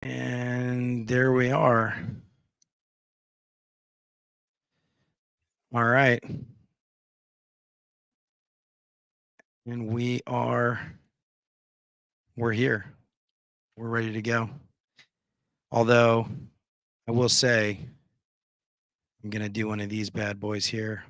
And there we are. All right. And we're here. We're ready to go. Although I will say, I'm going to do one of these bad boys here.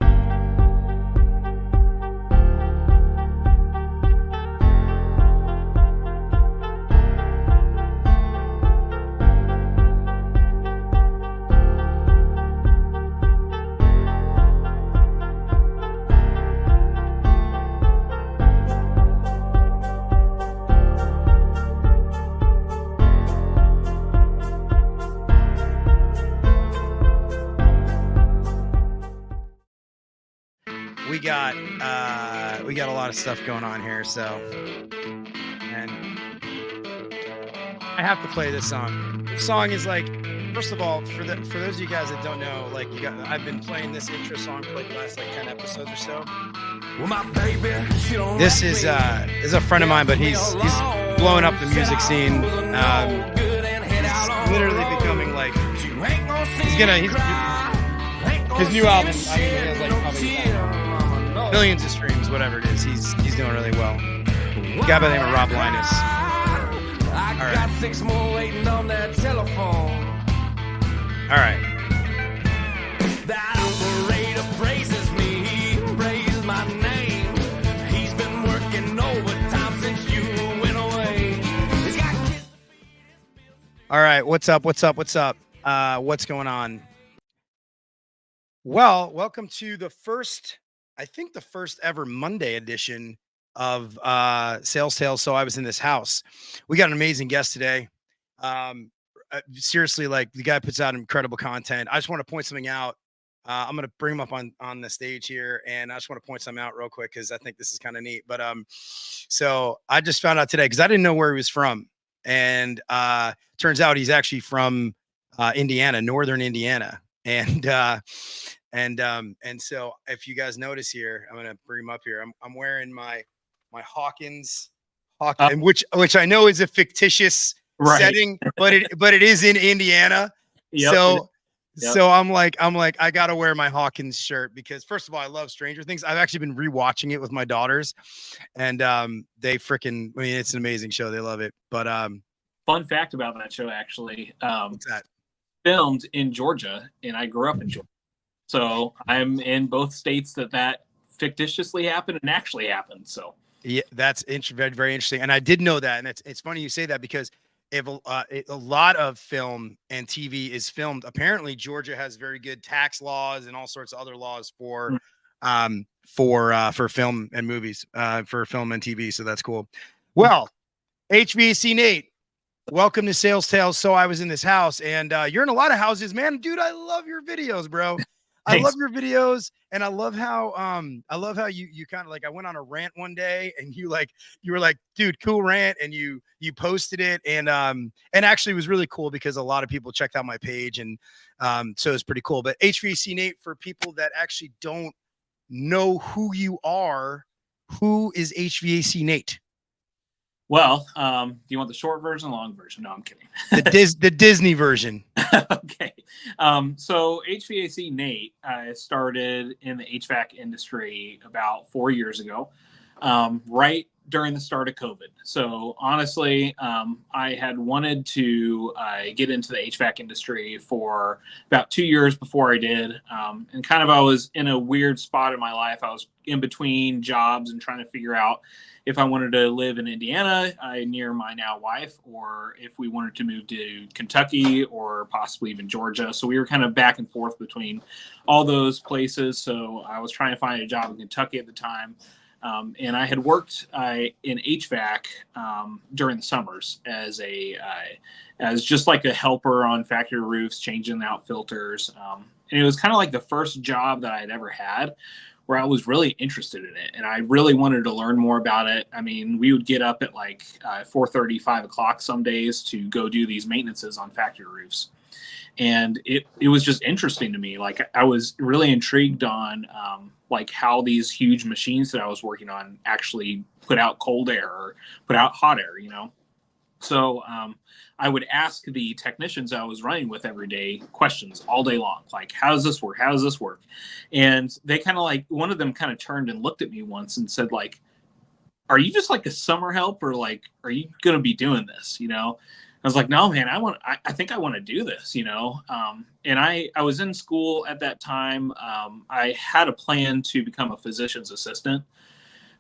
We got a lot of stuff going on here, so, and I have to play this song. The song is like, first of all, for those of you guys that don't know, like I've been playing this intro song for like the last 10 episodes or so. Well, my baby, this is a friend of mine, but he's blowing up the music scene. He's literally becoming like his new album. I mean, he has like probably millions of streams, whatever it is. He's doing really well. A guy by the name of Rob Linus. All right. Got 6 more waiting on that telephone. All right. That operator praises me, he praised my name. He's been working overtime since you went away. He's got kids. All right, what's up? What's going on? Well, welcome to the first ever Monday edition of Sales Tales. So I was in this house. We got an amazing guest today. Seriously, like the guy puts out incredible content. I just want to point something out. I'm going to bring him up on the stage here, and I just want to point something out real quick because I think this is kind of neat. But so I just found out today because I didn't know where he was from, and turns out he's actually from Indiana, northern Indiana, and so if you guys notice here, I'm gonna bring him up here. I'm wearing my Hawkins, which I know is a fictitious setting, but it is in Indiana. Yep. So I'm like, I gotta wear my Hawkins shirt because first of all, I love Stranger Things. I've actually been rewatching it with my daughters, and they freaking, I mean, it's an amazing show. They love it. But fun fact about that show, actually, what's that? Filmed in Georgia, and I grew up in Georgia. So I'm in both states that fictitiously happened and actually happened. So yeah, that's very, very interesting. And I did know that. And it's funny you say that because if a lot of film and TV is filmed, apparently Georgia has very good tax laws and all sorts of other laws for film and movies, for film and TV. So that's cool. Well, HVAC Nate, welcome to Sales Tales. So I was in this house, and you're in a lot of houses, man. Dude, I love your videos, bro. I love your videos, and I love how you kind of like, I went on a rant one day, and you were like, dude, cool rant, and you posted it, and actually it was really cool because a lot of people checked out my page, and so it's pretty cool. But HVAC Nate, for people that actually don't know who you are, who is HVAC Nate? Well, do you want the short version or long version? No, I'm kidding. The Disney version. Okay. So HVAC Nate started in the HVAC industry about 4 years ago, right during the start of COVID. So honestly, I had wanted to get into the HVAC industry for about 2 years before I did. And kind of I was in a weird spot in my life. I was in between jobs and trying to figure out if I wanted to live in Indiana near my now wife, or if we wanted to move to Kentucky or possibly even Georgia. So we were kind of back and forth between all those places. So I was trying to find a job in Kentucky at the time. And I had worked in HVAC during the summers as just like a helper on factory roofs, changing out filters. And it was kind of like the first job that I had ever had where I was really interested in it. And I really wanted to learn more about it. I mean, we would get up at like 4:30, 5 o'clock some days to go do these maintenances on factory roofs. And it was just interesting to me. Like I was really intrigued on like how these huge machines that I was working on actually put out cold air or put out hot air, you know? So I would ask the technicians I was running with every day questions all day long, like, how does this work? How does this work? And they kind of like, one of them kind of turned and looked at me once and said, like, are you just like a summer help, or like, are you going to be doing this? I was like, no, man, I think I want to do this, and I was in school at that time. I had a plan to become a physician's assistant.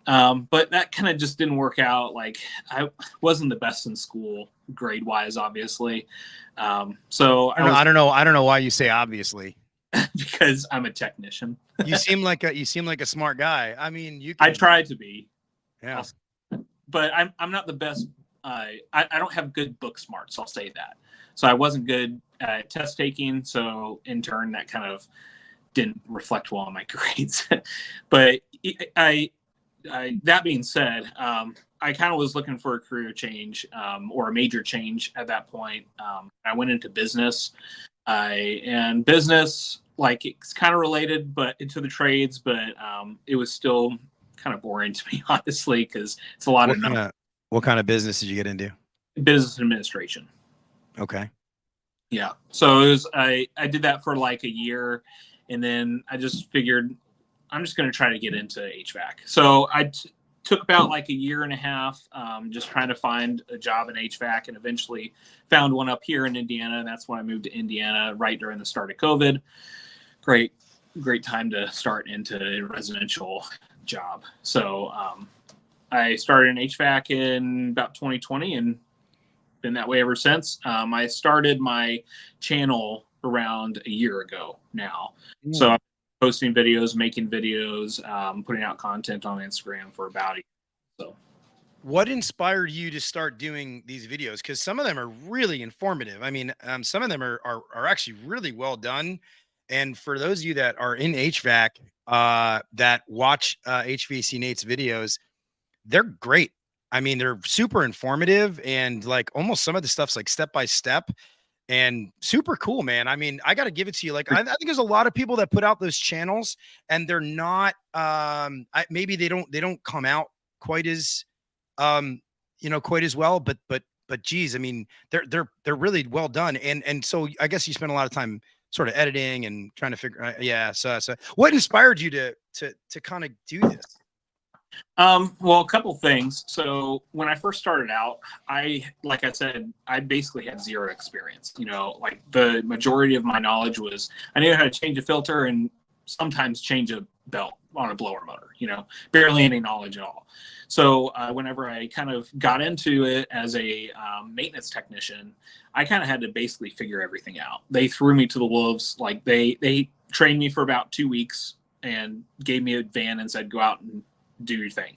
But that kind of just didn't work out. Like, I wasn't the best in school grade wise, obviously. So I don't know why you say obviously. because I'm a technician. You seem like a smart guy. I mean, I tried to be. Yeah. But I'm not the best. I don't have good book smarts. I'll say that. So I wasn't good at test taking. So in turn, that kind of didn't reflect well on my grades. But that being said, I kind of was looking for a career change, or a major change at that point. I went into business, and business, like, it's kind of related, but into the trades, but it was still kind of boring to me, honestly, because it's a lot What kind of business did you get into? Business administration. Okay. Yeah. So it was, I did that for like a year, and then I just figured I'm just going to try to get into HVAC. So I took about like a year and a half, just trying to find a job in HVAC, and eventually found one up here in Indiana. And that's when I moved to Indiana right during the start of COVID. Great time to start into a residential job. So I started in HVAC in about 2020 and been that way ever since. I started my channel around a year ago now. So I'm posting videos, making videos, putting out content on Instagram for about a year. So what inspired you to start doing these videos? Because some of them are really informative. I mean, some of them are actually really well done. And for those of you that are in HVAC, that watch HVAC Nate's videos, they're great. I mean, they're super informative, and like almost some of the stuff's like step by step and super cool, man. I mean, I got to give it to you. Like, I think there's a lot of people that put out those channels and they're not, maybe they don't come out quite as, quite as well, but geez, I mean, they're really well done. And so I guess you spend a lot of time sort of editing and trying to figure out, yeah. So what inspired you to kind of do this? Well, a couple things. So when I first started out, like I said, I basically had zero experience. Like, the majority of my knowledge was I knew how to change a filter and sometimes change a belt on a blower motor, barely any knowledge at all. So whenever I kind of got into it as a maintenance technician, I kind of had to basically figure everything out. They threw me to the wolves. Like, they trained me for about 2 weeks and gave me a van and said, go out and do your thing.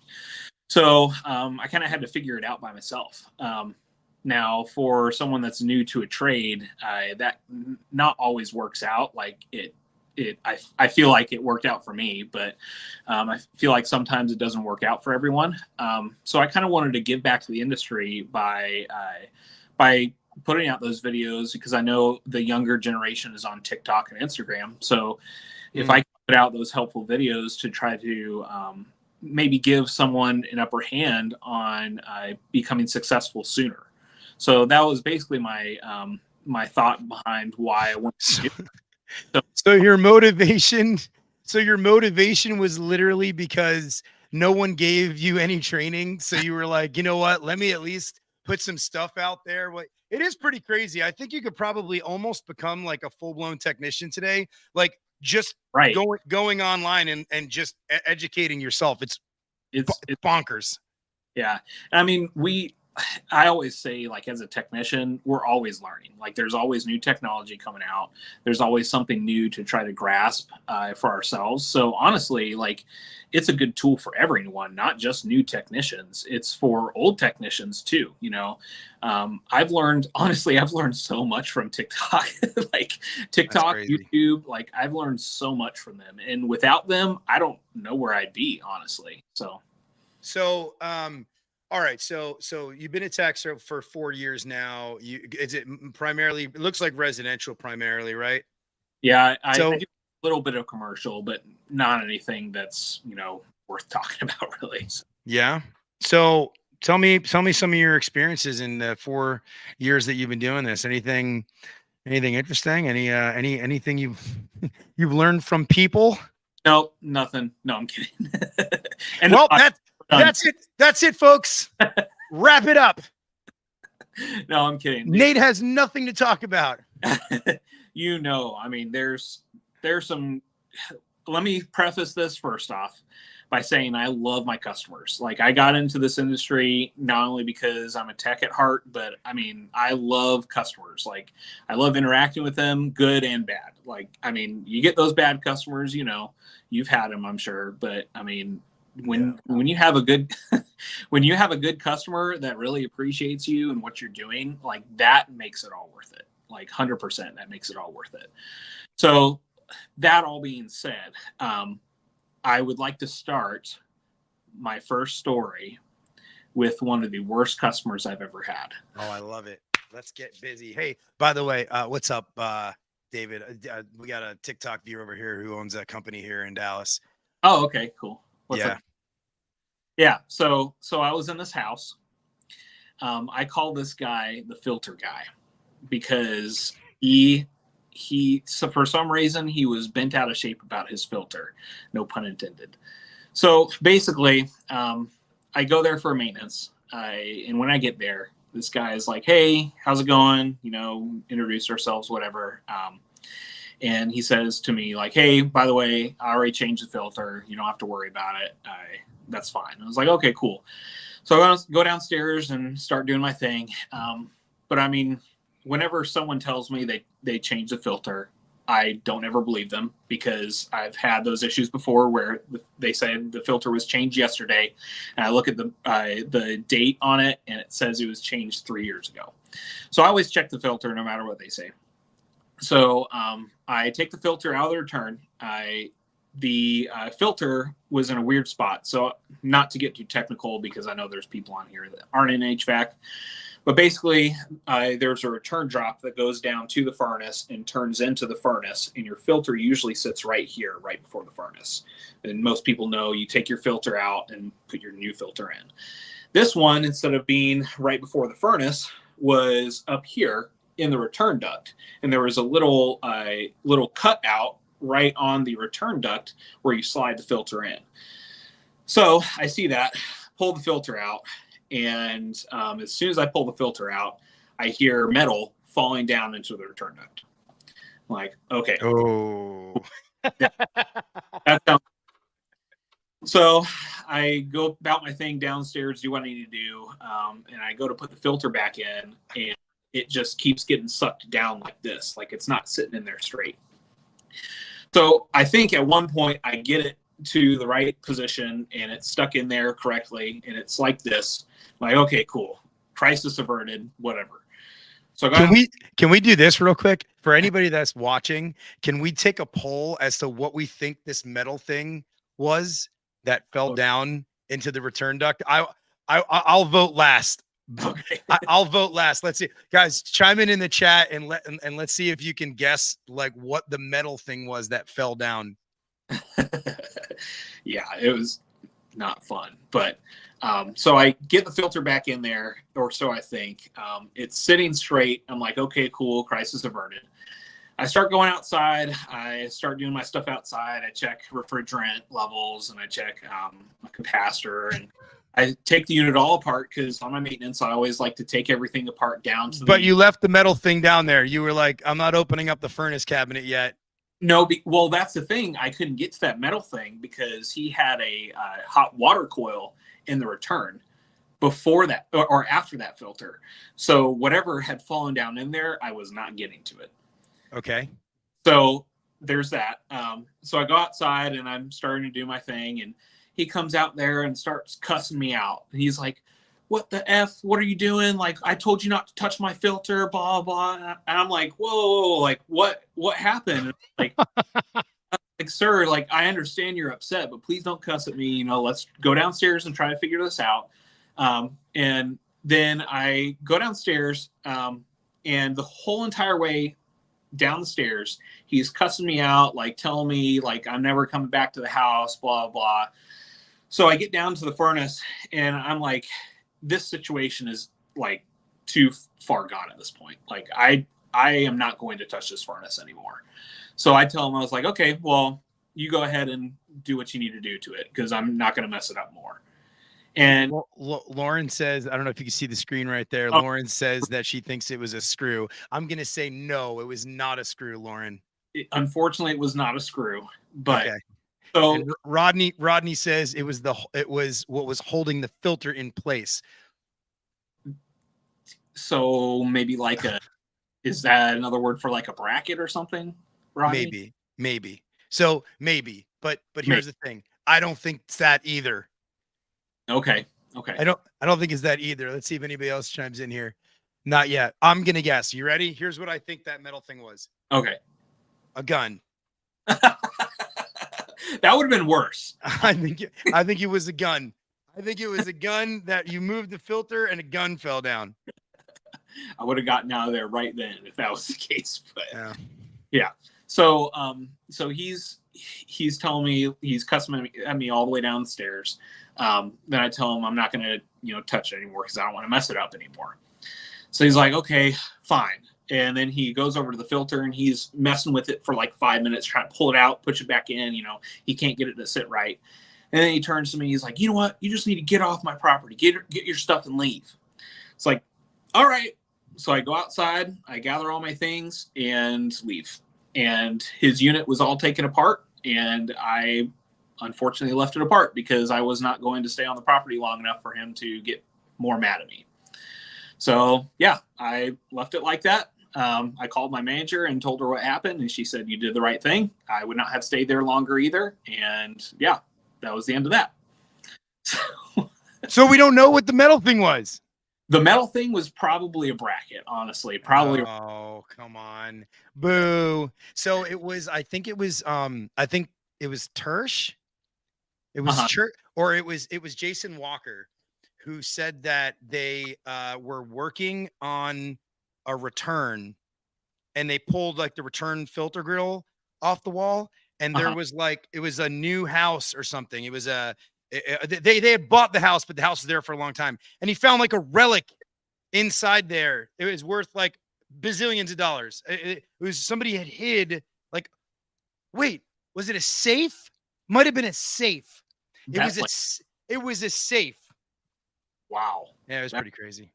So I kind of had to figure it out by myself. Now, for someone that's new to a trade, that not always works out. Like, I feel like it worked out for me, but I feel like sometimes it doesn't work out for everyone. So I kind of wanted to give back to the industry by putting out those videos, because I know the younger generation is on TikTok and Instagram. So if I put out those helpful videos to try to maybe give someone an upper hand on becoming successful sooner. So that was basically my my thought behind why I went to do it. So your motivation was literally because no one gave you any training. So you were like, you know what, let me at least put some stuff out there. What, it is pretty crazy. I think you could probably almost become like a full-blown technician today. Like, just going online and just educating yourself. It's bonkers. Yeah. I mean, I always say, like, as a technician, we're always learning. Like, there's always new technology coming out. There's always something new to try to grasp for ourselves. So honestly, like, it's a good tool for everyone, not just new technicians. It's for old technicians too. I've learned so much from TikTok, like TikTok, YouTube. Like, I've learned so much from them, and without them, I don't know where I'd be, honestly. So, all right. So you've been a tech for 4 years now. Is it primarily? It looks like residential primarily, right? Yeah, I do a little bit of commercial, but not anything that's worth talking about, really. Yeah. So tell me some of your experiences in the 4 years that you've been doing this. Anything interesting? Anything you've learned from people? No, nothing. No, I'm kidding. And Well, I'm done. that's it. That's it, folks. Wrap it up. No, I'm kidding. Nate has nothing to talk about. You know, I mean, there's some. Let me preface this first off by saying I love my customers. Like, I got into this industry not only because I'm a tech at heart, but I mean, I love customers. Like, I love interacting with them, good and bad. Like, I mean, you get those bad customers, you know, you've had them, I'm sure. But I mean, when you have a good when you have a good customer that really appreciates you and what you're doing, like, that makes it all worth it. Like 100%, that makes it all worth it. So that all being said, I would like to start my first story with one of the worst customers I've ever had. Oh, I love it. Let's get busy. Hey, by the way, what's up, David? We got a TikTok viewer over here who owns a company here in Dallas. Oh, okay, cool. What's Yeah. up? Yeah. So I was in this house. I call this guy the filter guy because so for some reason he was bent out of shape about his filter, no pun intended. So basically, I go there for maintenance. And when I get there, this guy is like, "Hey, how's it going?" You know, introduce ourselves, whatever. And he says to me, like, "Hey, by the way, I already changed the filter. You don't have to worry about it. That's fine." I was like, "Okay, cool." So I go downstairs and start doing my thing. But I mean, whenever someone tells me they changed the filter, I don't ever believe them, because I've had those issues before where they said the filter was changed yesterday, and I look at the date on it and it says it was changed 3 years ago. So I always check the filter no matter what they say. So I take the filter out of the return. The filter was in a weird spot. So, not to get too technical, because I know there's people on here that aren't in HVAC, but basically there's a return drop that goes down to the furnace and turns into the furnace, and your filter usually sits right here, right before the furnace. And most people know you take your filter out and put your new filter in. This one, instead of being right before the furnace, was up here in the return duct, and there was a little cutout right on the return duct where you slide the filter in. So I see that, pull the filter out, and as soon as I pull the filter out, I hear metal falling down into the return duct. I'm like, okay. Oh. That sounds. So I go about my thing downstairs, do what I need to do, and I go to put the filter back in, and it just keeps getting sucked down like this, like it's not sitting in there straight. So I think at one point I get it to the right position and it's stuck in there correctly, and it's like this. I'm like, okay, cool, crisis averted, whatever. So can we do this real quick for anybody that's watching? Can we take a poll as to what we think this metal thing was that fell down into the return duct? I'll vote last. Okay. I'll vote last. Let's see, guys, chime in the chat and let's see if you can guess like what the metal thing was that fell down. Yeah, it was not fun, but so I get the filter back in there, or so I think. It's sitting straight. I'm like, okay, cool, crisis averted. I start going outside. I start doing my stuff outside. I check refrigerant levels, and I check my capacitor, and I take the unit all apart, because on my maintenance, I always like to take everything apart down to But you left the metal thing down there. You were like, I'm not opening up the furnace cabinet yet. No, well, that's the thing. I couldn't get to that metal thing because he had a hot water coil in the return before that or after that filter. So whatever had fallen down in there, I was not getting to it. Okay. So there's that. So I go outside and I'm starting to do my thing, and he comes out there and starts cussing me out. And he's like, "What the F? What are you doing? Like, I told you not to touch my filter, blah, blah." And I'm like, whoa, like, what happened? Like, sir, like, I understand you're upset, but please don't cuss at me. You know, let's go downstairs and try to figure this out. And then I go downstairs, and the whole entire way down the stairs, he's cussing me out, like telling me like I'm never coming back to the house, blah, blah. So I get down to the furnace and I'm like, this situation is like too far gone at this point. Like I am not going to touch this furnace anymore. So I tell him, I was like, okay, well, you go ahead and do what you need to do to it because I'm not going to mess it up more. And Lauren says, I don't know if you can see the screen right there. oh, Lauren says that she thinks it was a screw. I'm going to say no, it was not a screw, Lauren. Unfortunately, it was not a screw. But okay. So and Rodney says it was what was holding the filter in place. So maybe like is that another word for like a bracket or something, Rodney? Maybe. So maybe, but here's the thing. I don't think it's that either. Okay. I don't think it's that either. Let's see if anybody else chimes in here. Not yet. I'm gonna guess. You ready? Here's what I think that metal thing was. Okay. A gun. That would have been worse. I think it was a gun. I think it was a gun that you moved the filter and a gun fell down. I would have gotten out of there right then if that was the case. But yeah. So he's telling me, he's cussing at me all the way downstairs. Then I tell him I'm not going to, touch it anymore because I don't want to mess it up anymore. So he's like, okay, fine. And then he goes over to the filter and he's messing with it for like 5 minutes, trying to pull it out, push it back in. He can't get it to sit right. And then he turns to me. He's like, you know what? You just need to get off my property. Get your stuff and leave. It's like, all right. So I go outside, I gather all my things and leave. And his unit was all taken apart. And I unfortunately left it apart because I was not going to stay on the property long enough for him to get more mad at me. So yeah, I left it like that. I called my manager and told her what happened. And she said, you did the right thing. I would not have stayed there longer either. And yeah, that was the end of that. So we don't know what the metal thing was. The metal thing was probably a bracket, honestly. Probably. Oh, come on. Boo. So it was, I think it was Tersh. It was Church, or it was Jason Walker who said that they were working on a return and they pulled like the return filter grill off the wall. And there was like, it was a new house or something. It was they had bought the house, but the house was there for a long time. And he found like a relic inside there. It was worth like bazillions of dollars. It was somebody had hid like, wait, was it a safe? Might have been a safe. It was a safe. Wow. Yeah, it was pretty crazy.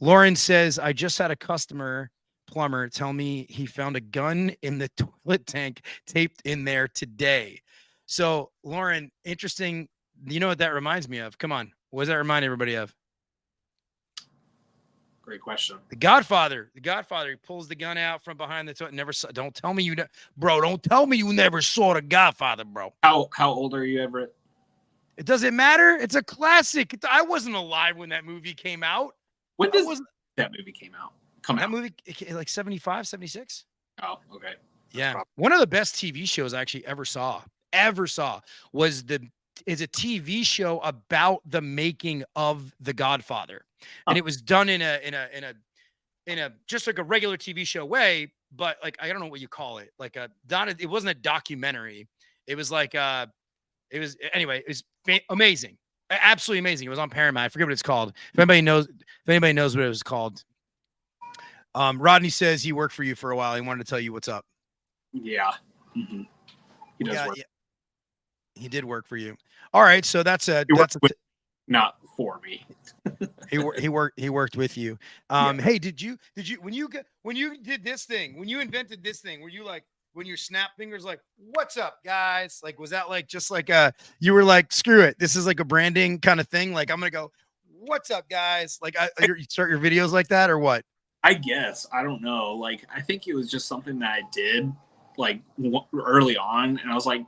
Lauren says, I just had a plumber tell me he found a gun in the toilet tank taped in there today. So Lauren, interesting. You know what that reminds me of? Come on. What does that remind everybody of? Great question. The Godfather. He pulls the gun out from behind the toilet. Never saw. Don't tell me Don't tell me you never saw The Godfather, bro. How old are you, Everett? It doesn't matter. It's a classic. I wasn't alive when that movie came out. When does that movie came out? That movie, like 75, 76. Oh, okay. Yeah. One of the best TV shows I actually ever saw was is a TV show about the making of The Godfather. And it was done in a just like a regular TV show way, but like, I don't know what you call it. Like it wasn't a documentary. It was like, anyway, it was amazing. Absolutely amazing. It was on Paramount. I forget what it's called. If anybody knows what it was called. Rodney says he worked for you for a while. He wanted to tell you what's up. Yeah. Mm-hmm. He does work. Yeah. He did work for you. All right. So not for me. he worked with you. Hey, did you when you did this thing, when you invented this thing, were you like, when your snap fingers like, what's up, guys? Like, was that like just like you were like, screw it, this is like a branding kind of thing? Like, I'm gonna go, what's up, guys? Like, you start your videos like that or what? I guess, I don't know. Like, I think it was just something that I did like early on, and I was like,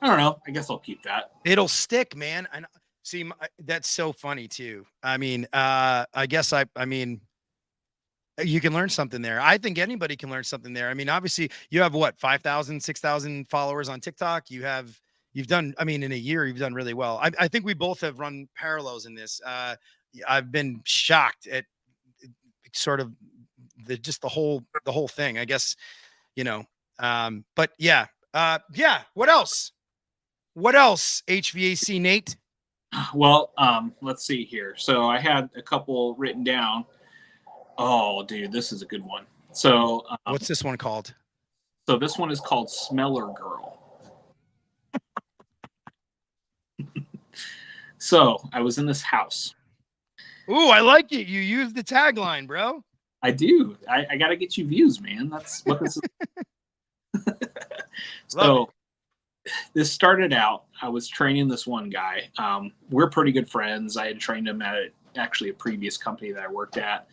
I don't know. I guess I'll keep that. It'll stick, man. And see, that's so funny too. I mean, I guess I mean. You can learn something there. I think anybody can learn something there. I mean, obviously you have what, 5,000, 6,000 followers on TikTok. You've done, I mean, in a year, you've done really well. I think we both have run parallels in this. I've been shocked at sort of the whole thing, I guess, but yeah. What else? HVAC Nate? Well, let's see here. So I had a couple written down. Oh, dude, this is a good one. So, What's this one called? so this one is called Smeller Girl. So I was in this house. Ooh, I like it. You used the tagline, bro. I do. I got to get you views, man. That's what this is. So this started out, I was training this one guy. We're pretty good friends. I had trained him at actually a previous company that I worked at.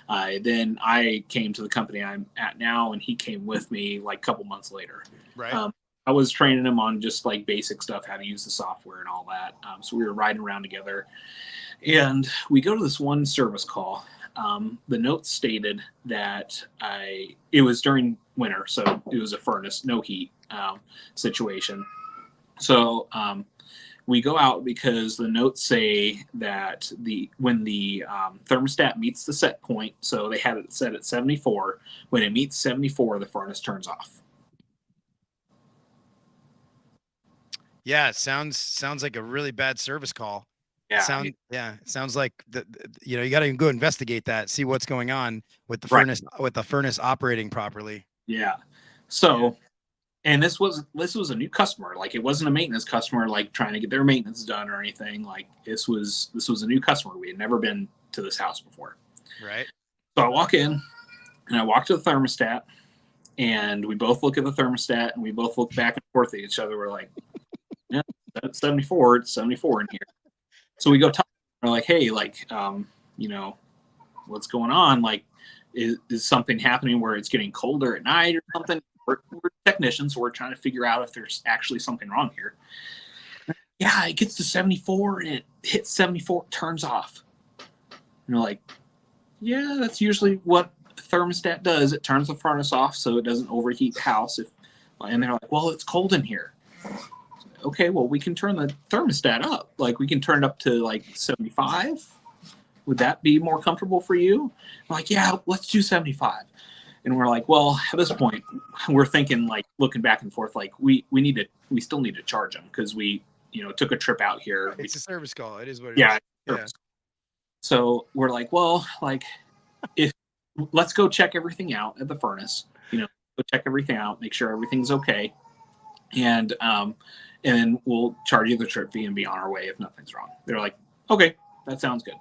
Then I came to the company I'm at now, and he came with me like a couple months later. Right. I was training him on just like basic stuff, how to use the software and all that. So we were riding around together, and we go to this one service call. The notes stated that it was during winter, so it was a furnace, no heat situation. So we go out because the notes say that when the thermostat meets the set point, so they had it set at 74. When it meets 74, the furnace turns off. Yeah, it sounds like a really bad service call. Yeah, It sounds like you got to go investigate that, see what's going on with the right. furnace operating properly. Yeah. So, and this was a new customer. Like, it wasn't a maintenance customer, like trying to get their maintenance done or anything. Like, this was a new customer. We had never been to this house before. Right. So I walk in, and I walk to the thermostat, and we both look at the thermostat, and we both look back and forth at each other. We're like, yeah, that's 74. It's 74 in here. So we go talk. We're like, hey, like, what's going on? Like, is something happening where it's getting colder at night or something? We're technicians, so we're trying to figure out if there's actually something wrong here. Yeah, it gets to 74 and it hits 74, turns off. And we're like, yeah, that's usually what the thermostat does. It turns the furnace off so it doesn't overheat the house. And they're like, well, it's cold in here. Okay, well, we can turn the thermostat up. Like, we can turn it up to like 75. Would that be more comfortable for you? I'm like, yeah, let's do 75. And we're like, well, at this point, we're thinking, like, looking back and forth, like, we still need to charge them because we, took a trip out here. It's a service call. It is what it is. Yeah. So we're like, well, like, let's go check everything out at the furnace. Go check everything out, make sure everything's okay, and then we'll charge you the trip fee and be on our way if nothing's wrong. They're like, okay, that sounds good.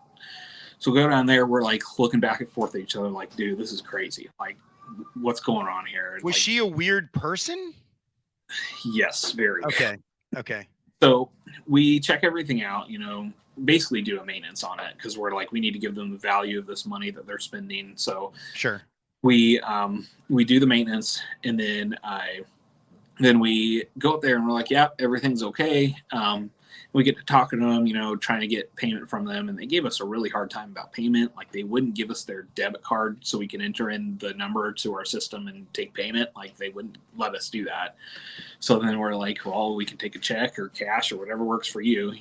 So we go down there. We're like looking back and forth at each other, like, dude, this is crazy. Like, what's going on here? Was like, she a weird person? Yes, very. Okay. So we check everything out, basically do a maintenance on it because we're like, we need to give them the value of this money that they're spending. So sure. We do the maintenance, and then we go up there and we're like, yeah, everything's okay. We get to talking to them, trying to get payment from them. And they gave us a really hard time about payment. Like, they wouldn't give us their debit card so we can enter in the number to our system and take payment. Like, they wouldn't let us do that. So then we're like, well, we can take a check or cash or whatever works for you,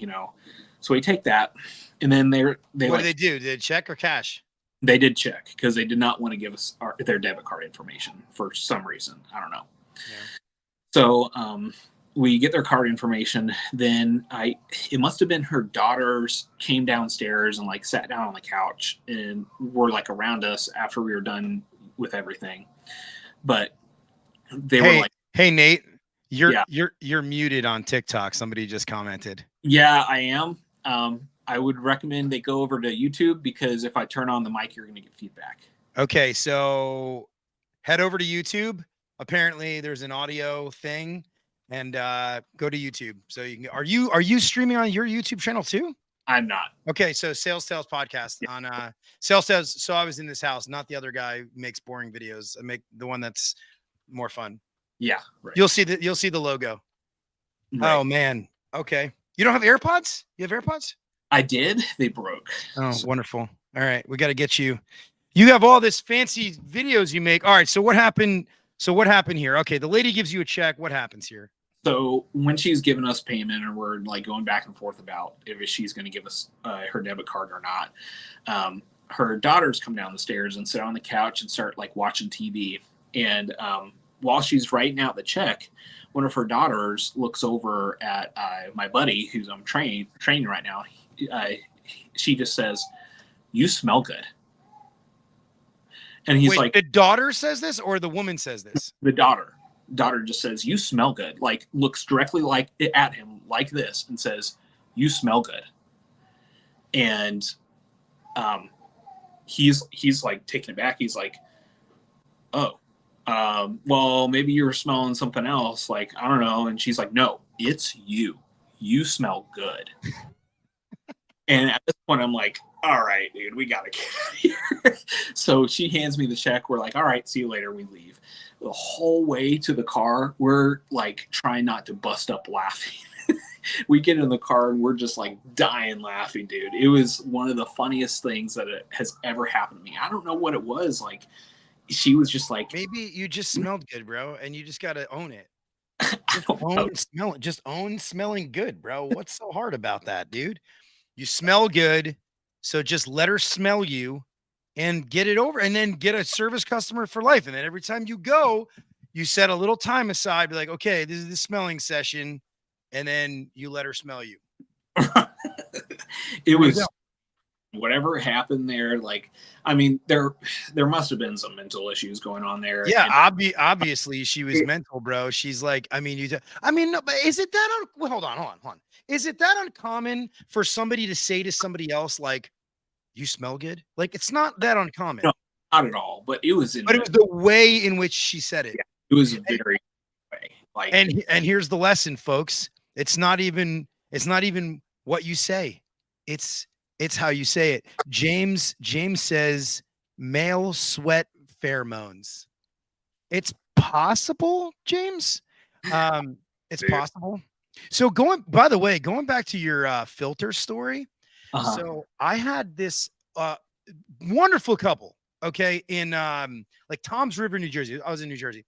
So we take that. And then what do they do? Did they check or cash? They did check because they did not want to give us their debit card information for some reason. I don't know. Yeah. So we get their card information. Then it must have been her daughters came downstairs and like sat down on the couch and were like around us after we were done with everything. But they were like, "Hey Nate, you're muted on TikTok." Somebody just commented. Yeah, I am. I would recommend they go over to YouTube because if I turn on the mic, you're going to get feedback. Okay, so head over to YouTube. Apparently there's an audio thing, and go to YouTube. So you can, are you streaming on your YouTube channel too? I'm not. Okay, so Sales Tales podcast on Sales Tales. So I was in this house, not the other guy who makes boring videos. I make the one that's more fun. Yeah, right. You'll see the logo. Right. Oh man. Okay. You don't have AirPods? You have AirPods? I did. They broke. Oh, wonderful. All right, we got to get you. You have all this fancy videos you make. All right, so what happened? What happened here? Okay, the lady gives you a check. What happens here? So when she's giving us payment, and we're like going back and forth about if she's going to give us her debit card or not, her daughters come down the stairs and sit on the couch and start like watching TV. And while she's writing out the check, one of her daughters looks over at my buddy, who's I'm training right now. She just says, "You smell good," and he's Wait, like, the daughter says this, or the woman says this? the daughter just says, "You smell good," like looks directly like at him like this and says, "You smell good," and he's like taken aback. He's like, "Oh, well, maybe you were smelling something else. Like, I don't know." And she's like, "No, it's you. You smell good." And at this point, I'm like, "All right, dude, we gotta get out of here." So she hands me the check. We're like, "All right, see you later." We leave. The whole way to the car, we're like trying not to bust up laughing. We get in the car and we're just like dying laughing, dude. It was one of the funniest things that has ever happened to me. I don't know what it was. Like, she was just like, Maybe you just smelled good, bro, and you just got to own it. I don't know. Just own smelling good, bro. What's so hard about that, dude? You smell good, so just let her smell you and get it over, and then get a service customer for life. And then every time you go, you set a little time aside, be like, okay, this is the smelling session, and then you let her smell you. It was whatever happened there. Like, I mean, there must have been some mental issues going on there. Yeah, And obviously she was mental, bro. She's like, I mean, no, but is it that well, hold on. Is it that uncommon for somebody to say to somebody else, like, you smell good? Like, it's not that uncommon. no, not at all. But it was But it was the way in which she said it. yeah, it was very way. Like, And here's the lesson, folks. It's not even what you say. It's how you say it. James says male sweat pheromones. It's possible, James. It's Dude. possible. So by the way, going back to your filter story. So I had this wonderful couple, okay, in like Tom's River, New Jersey. I was in New Jersey.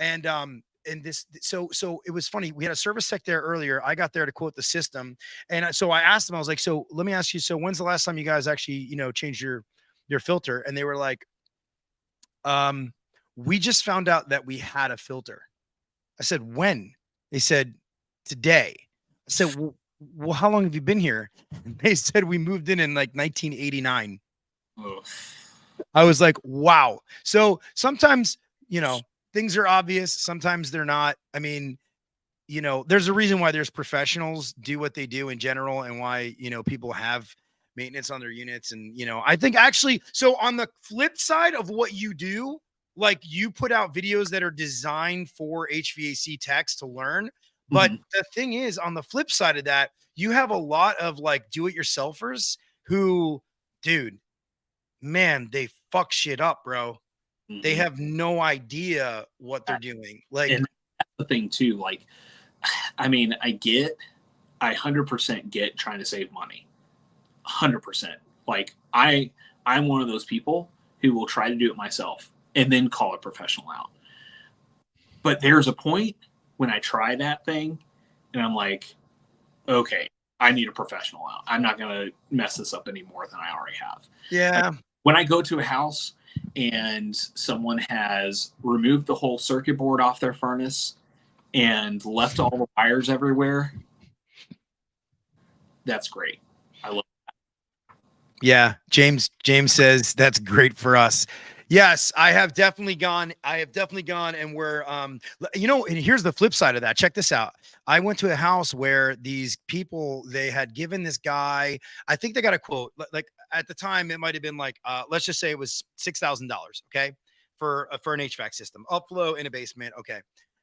And this, so it was funny. We had a service tech there earlier. I got there to quote the system. And so I asked them, I was like, so let me ask you, so when's the last time you guys actually, changed your filter? And they were like, we just found out that we had a filter. I said, when? They said, today. I said, well, how long have you been here? And they said, we moved in like 1989. Ugh. I was like, wow. So sometimes, things are obvious. Sometimes they're not. I mean, there's a reason why there's professionals do what they do in general, and why, people have maintenance on their units. And, I think actually, so on the flip side of what you do, like, you put out videos that are designed for HVAC techs to learn. But the thing is, on the flip side of that, you have a lot of like do-it-yourselfers who, dude, man, they fuck shit up, bro. They have no idea what they're doing. Like, and that's the thing too. Like, I mean, I 100% get trying to save money. 100%. Like, I'm one of those people who will try to do it myself and then call a professional out. But there's a point when I try that thing and I'm like, okay, I need a professional out. I'm not going to mess this up any more than I already have. yeah. Like, when I go to a house and someone has removed the whole circuit board off their furnace and left all the wires everywhere, that's great. I love that. Yeah. James says that's great for us. Yes, I have definitely gone. And we're, and here's the flip side of that. Check this out. I went to a house where these people, they had given this guy, I think they got a quote, like at the time, it might've been like, let's just say it was $6,000. Okay. For an HVAC system, upflow in a basement. Okay.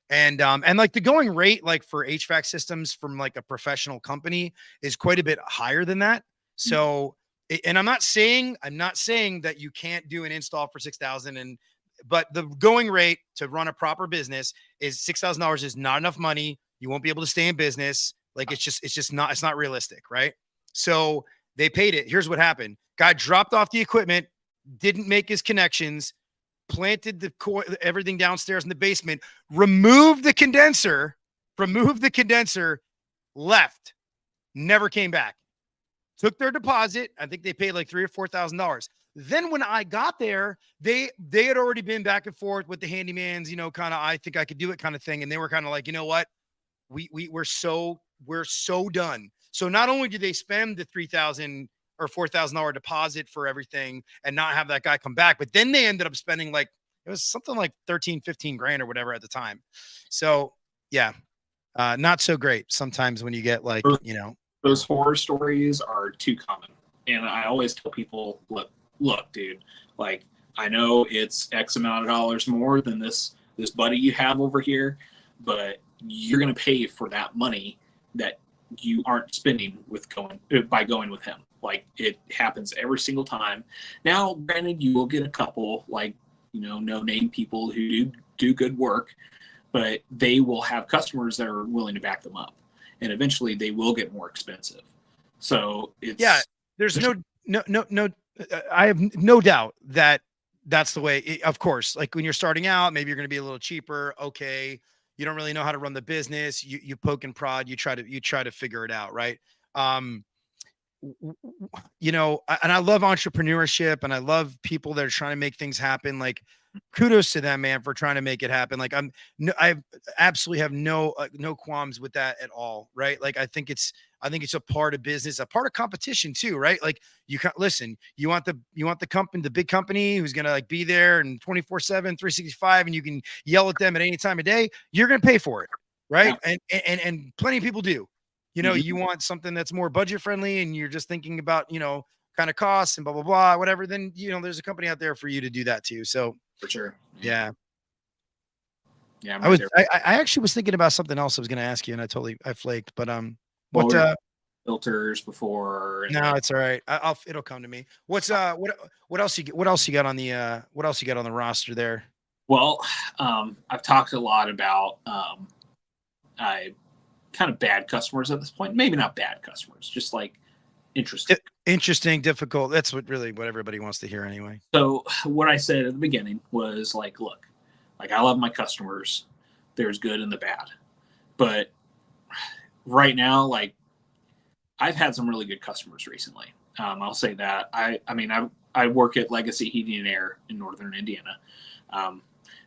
And like the going rate, like for HVAC systems from like a professional company, is quite a bit higher than that. So, and I'm not saying that you can't do an install for 6,000, but the going rate to run a proper business is $6,000 is not enough money. You won't be able to stay in business. Like, it's not realistic. Right. So they paid it. Here's what happened. Guy dropped off the equipment, didn't make his connections, planted everything downstairs in the basement, removed the condenser, left, never came back. Took their deposit. I think they paid like $3,000 or $4,000. Then when I got there, they had already been back and forth with the handymans, kind of, I think I could do it kind of thing. And they were kind of like, you know what? We're so done. So not only did they spend the $3,000 or $4,000 deposit for everything and not have that guy come back, but then they ended up spending like, it was something like 13, 15 grand or whatever at the time. So yeah, not so great sometimes when you get like, those horror stories are too common. And I always tell people, look, dude, like, I know it's X amount of dollars more than this buddy you have over here, but you're going to pay for that money that you aren't spending by going with him. Like, it happens every single time. Now, granted, you will get a couple, like, no name people who do good work, but they will have customers that are willing to back them up, and eventually they will get more expensive. So there's no, I have no doubt that that's the way. Of course, like when you're starting out, maybe you're going to be a little cheaper. Okay. You don't really know how to run the business. You poke and prod, you try to figure it out. Right. And I love entrepreneurship, and I love people that are trying to make things happen. Like, kudos to them, man, for trying to make it happen. Like, I absolutely have no qualms with that at all. Right. Like, I think it's a part of business, a part of competition too. Right. Like, you can't listen, you want the company, the big company who's going to like be there and 24/7, 365, and you can yell at them at any time of day. You're going to pay for it. Right. Yeah. And plenty of people do. You want something that's more budget friendly, and you're just thinking about, kind of costs and blah, blah, blah, whatever. Then, there's a company out there for you to do that too. So for sure. Yeah. Yeah. I actually was thinking about something else I was going to ask you, and I flaked, but, filters before. No, it's all right. It'll come to me. What else you got on the roster there? Well, I've talked a lot about, kind of bad customers at this point. Maybe not bad customers, just like interesting, difficult. That's what everybody wants to hear anyway. So what I said at the beginning was like, look, like, I love my customers. There's good and the bad, but right now, like, I've had some really good customers recently. I'll say that. I work at Legacy Heating and Air in Northern Indiana.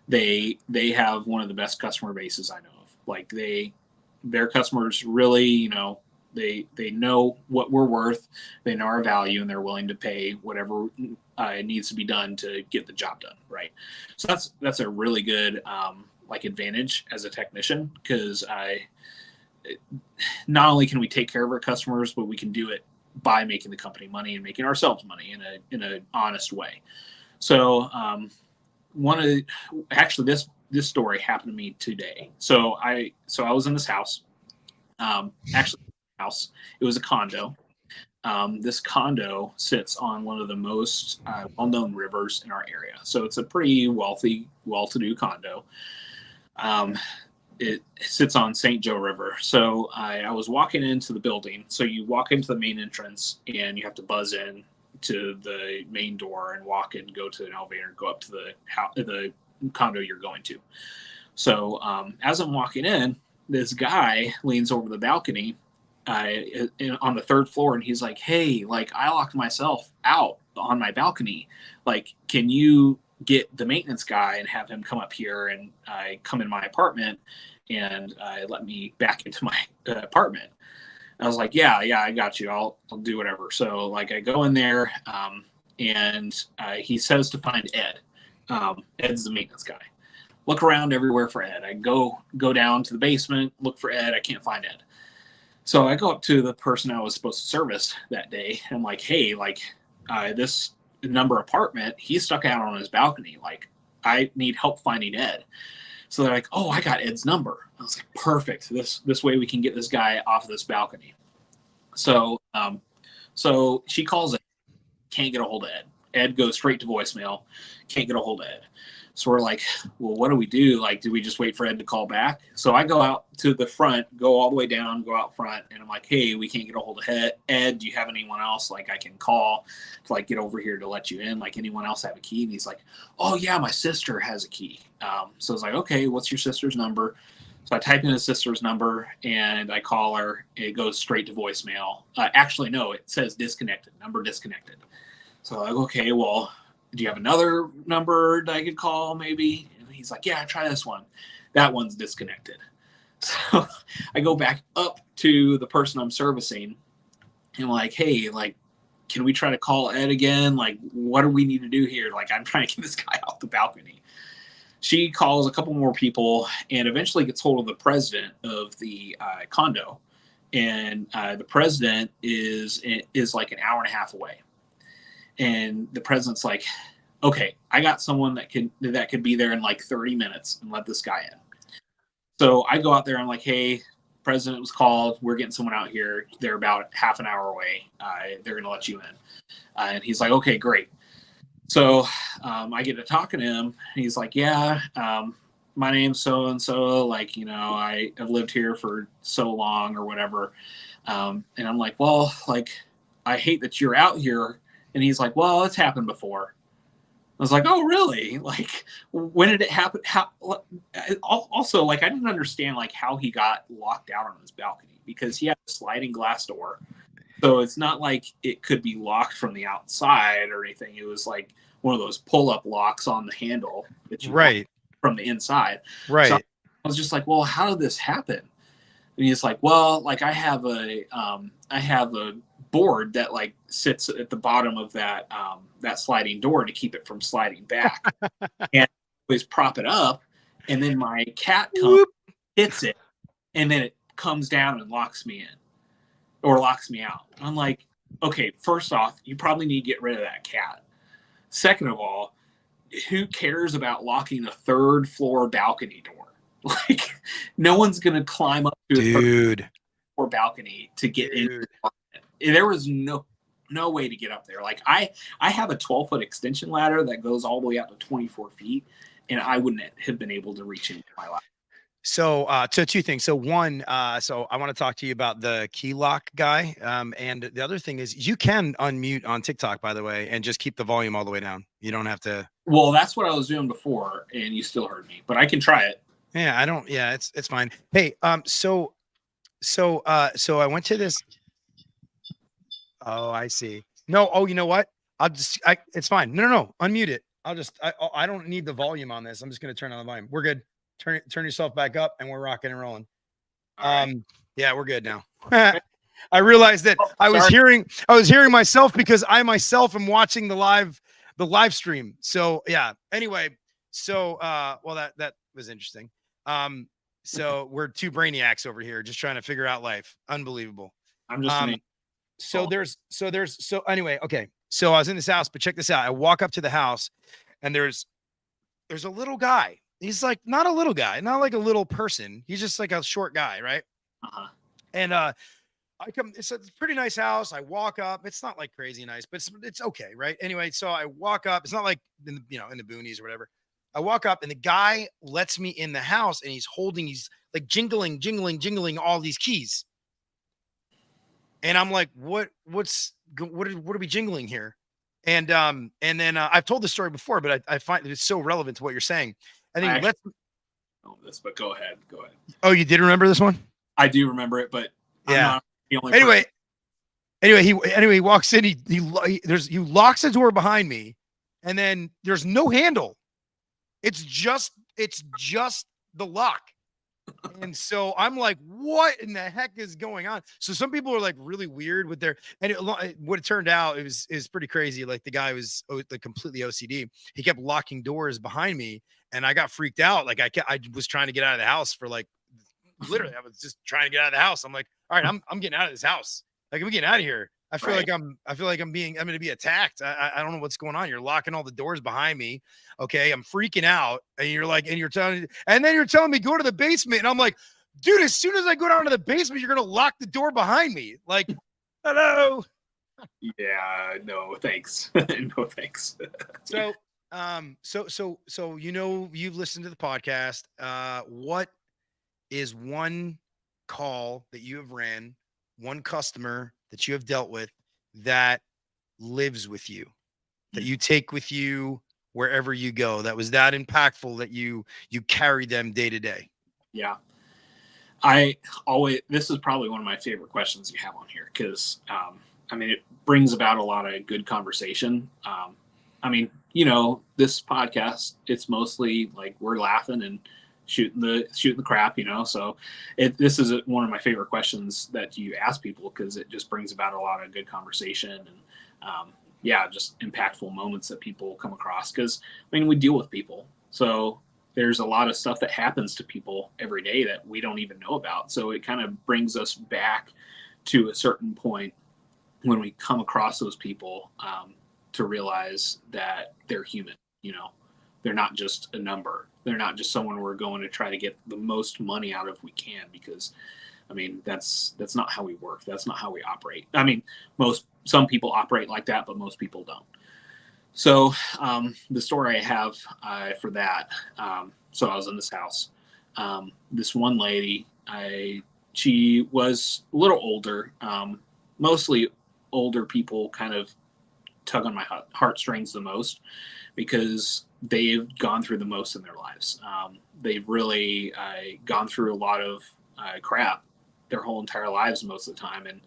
They have one of the best customer bases I know of. Like, their customers really, they know what we're worth, they know our value, and they're willing to pay whatever needs to be done to get the job done. Right. So that's a really good advantage as a technician, because not only can we take care of our customers, but we can do it by making the company money and making ourselves money in an honest way. So this story happened to me today. So I was in this house. It was a condo. This condo sits on one of the most well-known rivers in our area. So it's a pretty wealthy, well-to-do condo. It sits on St. Joe River. So I was walking into the building. So you walk into the main entrance, and you have to buzz in to the main door and walk and go to an elevator and go up to the condo you're going to. So as I'm walking in, this guy leans over the balcony on the third floor, and he's like, "Hey, like, I locked myself out on my balcony. Like, can you get the maintenance guy and have him come up here and come in my apartment and let me back into my apartment?" I was like, yeah, I got you. I'll do whatever. So like, I go in there, and he says to find Ed. Ed's the maintenance guy. Look around everywhere for Ed. I go down to the basement, look for Ed. I can't find Ed. So I go up to the person I was supposed to service that day. And I'm like, hey, like, this number apartment, he's stuck out on his balcony. Like, I need help finding Ed. So they're like, oh, I got Ed's number. I was like, perfect. This way we can get this guy off of this balcony. So she calls Ed, can't get a hold of Ed. Ed goes straight to voicemail, can't get a hold of Ed. So we're like, well, what do we do? Like, do we just wait for Ed to call back? So I go out to the front, go all the way down, go out front, and I'm like, hey, we can't get a hold of Ed. Do you have anyone else like I can call to like get over here to let you in? Like, anyone else have a key? And he's like, oh yeah, my sister has a key. So I was like, okay, what's your sister's number? So I type in his sister's number and I call her. It goes straight to voicemail. Actually, no, it says disconnected, number disconnected. So like, okay, well, do you have another number that I could call maybe? And he's like, yeah, try this one. That one's disconnected. So I go back up to the person I'm servicing and like, hey, like, can we try to call Ed again? Like, what do we need to do here? Like, I'm trying to get this guy off the balcony. She calls a couple more people and eventually gets hold of the president of the condo. And the president is like an hour and a half away. And the president's like, okay, I got someone that could be there in like 30 minutes and let this guy in. So I go out there and I'm like, hey, president was called. We're getting someone out here. They're about half an hour away. They're going to let you in. And he's like, okay, great. So I get to talking to him. And he's like, yeah, my name's so-and-so. Like, you know, I have lived here for so long or whatever. And I'm like, well, like, I hate that you're out here. And he's like, well, it's happened before. I was like, oh, really? Like, when did it happen? How? Also, like, I didn't understand, like, how he got locked out on his balcony because he had a sliding glass door. So it's not like it could be locked from the outside or anything. It was like one of those pull-up locks on the handle that you right from the inside. Right. So I was just like, well, how did this happen? And he's like, well, like I have a board that like sits at the bottom of that sliding door to keep it from sliding back. And I always prop it up, and then my cat comes, hits it, and then it comes down and locks me in or locks me out. I'm like, okay, first off, you probably need to get rid of that cat. Second of all, who cares about locking a third floor balcony door? Like, no one's gonna climb up to a third floor balcony to get in. There was no way to get up there. Like, I have a 12-foot extension ladder that goes all the way out to 24 feet, and I wouldn't have been able to reach into my ladder. So, so two things. So one, so I want to talk to you about the key lock guy. And the other thing is you can unmute on TikTok, by the way, and just keep the volume all the way down. You don't have to. Well, that's what I was doing before, and you still heard me, but I can try it. Yeah, I don't. Yeah, it's fine. Hey, so I went to this. Oh, I see. No. Oh, you know what? It's fine. No. Unmute it. I don't need the volume on this. I'm just going to turn on the volume. We're good. Turn yourself back up and we're rocking and rolling. Right. Yeah, we're good now. I realized that I was hearing myself because I myself am watching the live stream. So yeah. Anyway, so well that was interesting. So we're two brainiacs over here just trying to figure out life. Unbelievable. I'm just so anyway, okay. So I was in this house, but check this out. I walk up to the house and there's a little guy. He's like not a little guy, not like a little person. He's just like a short guy, right? Uh-huh. And I come. It's a pretty nice house. I walk up. It's not like crazy nice, but it's okay, right? Anyway, so I walk up. It's not like in the boonies or whatever. I walk up and the guy lets me in the house and he's like jingling all these keys. And I'm like, what are we jingling here? And then I've told this story before, but I find that it's so relevant to what you're saying. I think let's know this, but go ahead. Oh, you did remember this one? I do remember it, but yeah. I'm not the only Anyway, he walks in, he locks the door behind me, and then there's no handle. It's just the lock. And so I'm like, what in the heck is going on? So some people are like really weird with their, and what it turned out, it was pretty crazy. Like the guy was like completely OCD. He kept locking doors behind me and I got freaked out. Like I was trying to get out of the house for like, literally, I was just trying to get out of the house. I'm like, all right, I'm getting out of this house. Like, I'm getting out of here. I feel like I'm going to be attacked. I don't know what's going on. You're locking all the doors behind me. Okay. I'm freaking out. And you're telling me go to the basement. And I'm like, dude, as soon as I go down to the basement, you're going to lock the door behind me. Like, hello. Yeah, no, thanks. No, thanks. So, you've listened to the podcast. What is one call that you have ran, one customer that you have dealt with that lives with you, that you take with you wherever you go, that was that impactful that you carry them day to day? Yeah. This is probably one of my favorite questions you have on here, because I mean, it brings about a lot of good conversation. I mean, this podcast, it's mostly like we're laughing and shooting the crap, so this is one of my favorite questions that you ask people, because it just brings about a lot of good conversation and just impactful moments that people come across, because I mean, we deal with people, so there's a lot of stuff that happens to people every day that we don't even know about. So it kind of brings us back to a certain point when we come across those people, to realize that they're human. They're not just a number. They're not just someone we're going to try to get the most money out of if we can, because I mean, that's not how we work. That's not how we operate. I mean, some people operate like that, but most people don't. So the story I have for that, so I was in this house. This one lady, she was a little older. Mostly older people kind of tug on my heartstrings the most, because they've gone through the most in their lives. They've really gone through a lot of crap their whole entire lives most of the time, and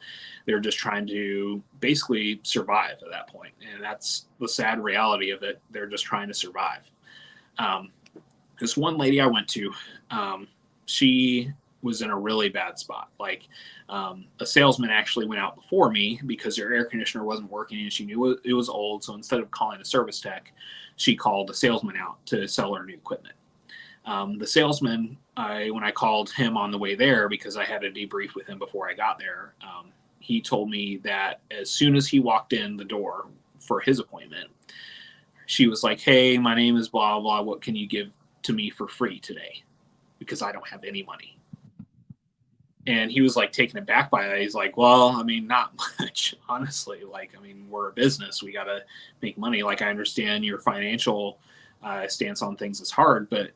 they're just trying to basically survive at that point. And that's the sad reality of it. They're just trying to survive. This one lady I went to, she was in a really bad spot. Like, a salesman actually went out before me because her air conditioner wasn't working and she knew it was old. So instead of calling a service tech, she called a salesman out to sell her new equipment. The salesman, when I called him on the way there, because I had a debrief with him before I got there, he told me that as soon as he walked in the door for his appointment, she was like, "Hey, my name is blah, blah. What can you give to me for free today? Because I don't have any money." And he was like taken aback by that. He's like, "Well, I mean, not much, honestly. Like, I mean, we're a business. We got to make money. Like, I understand your financial stance on things is hard, but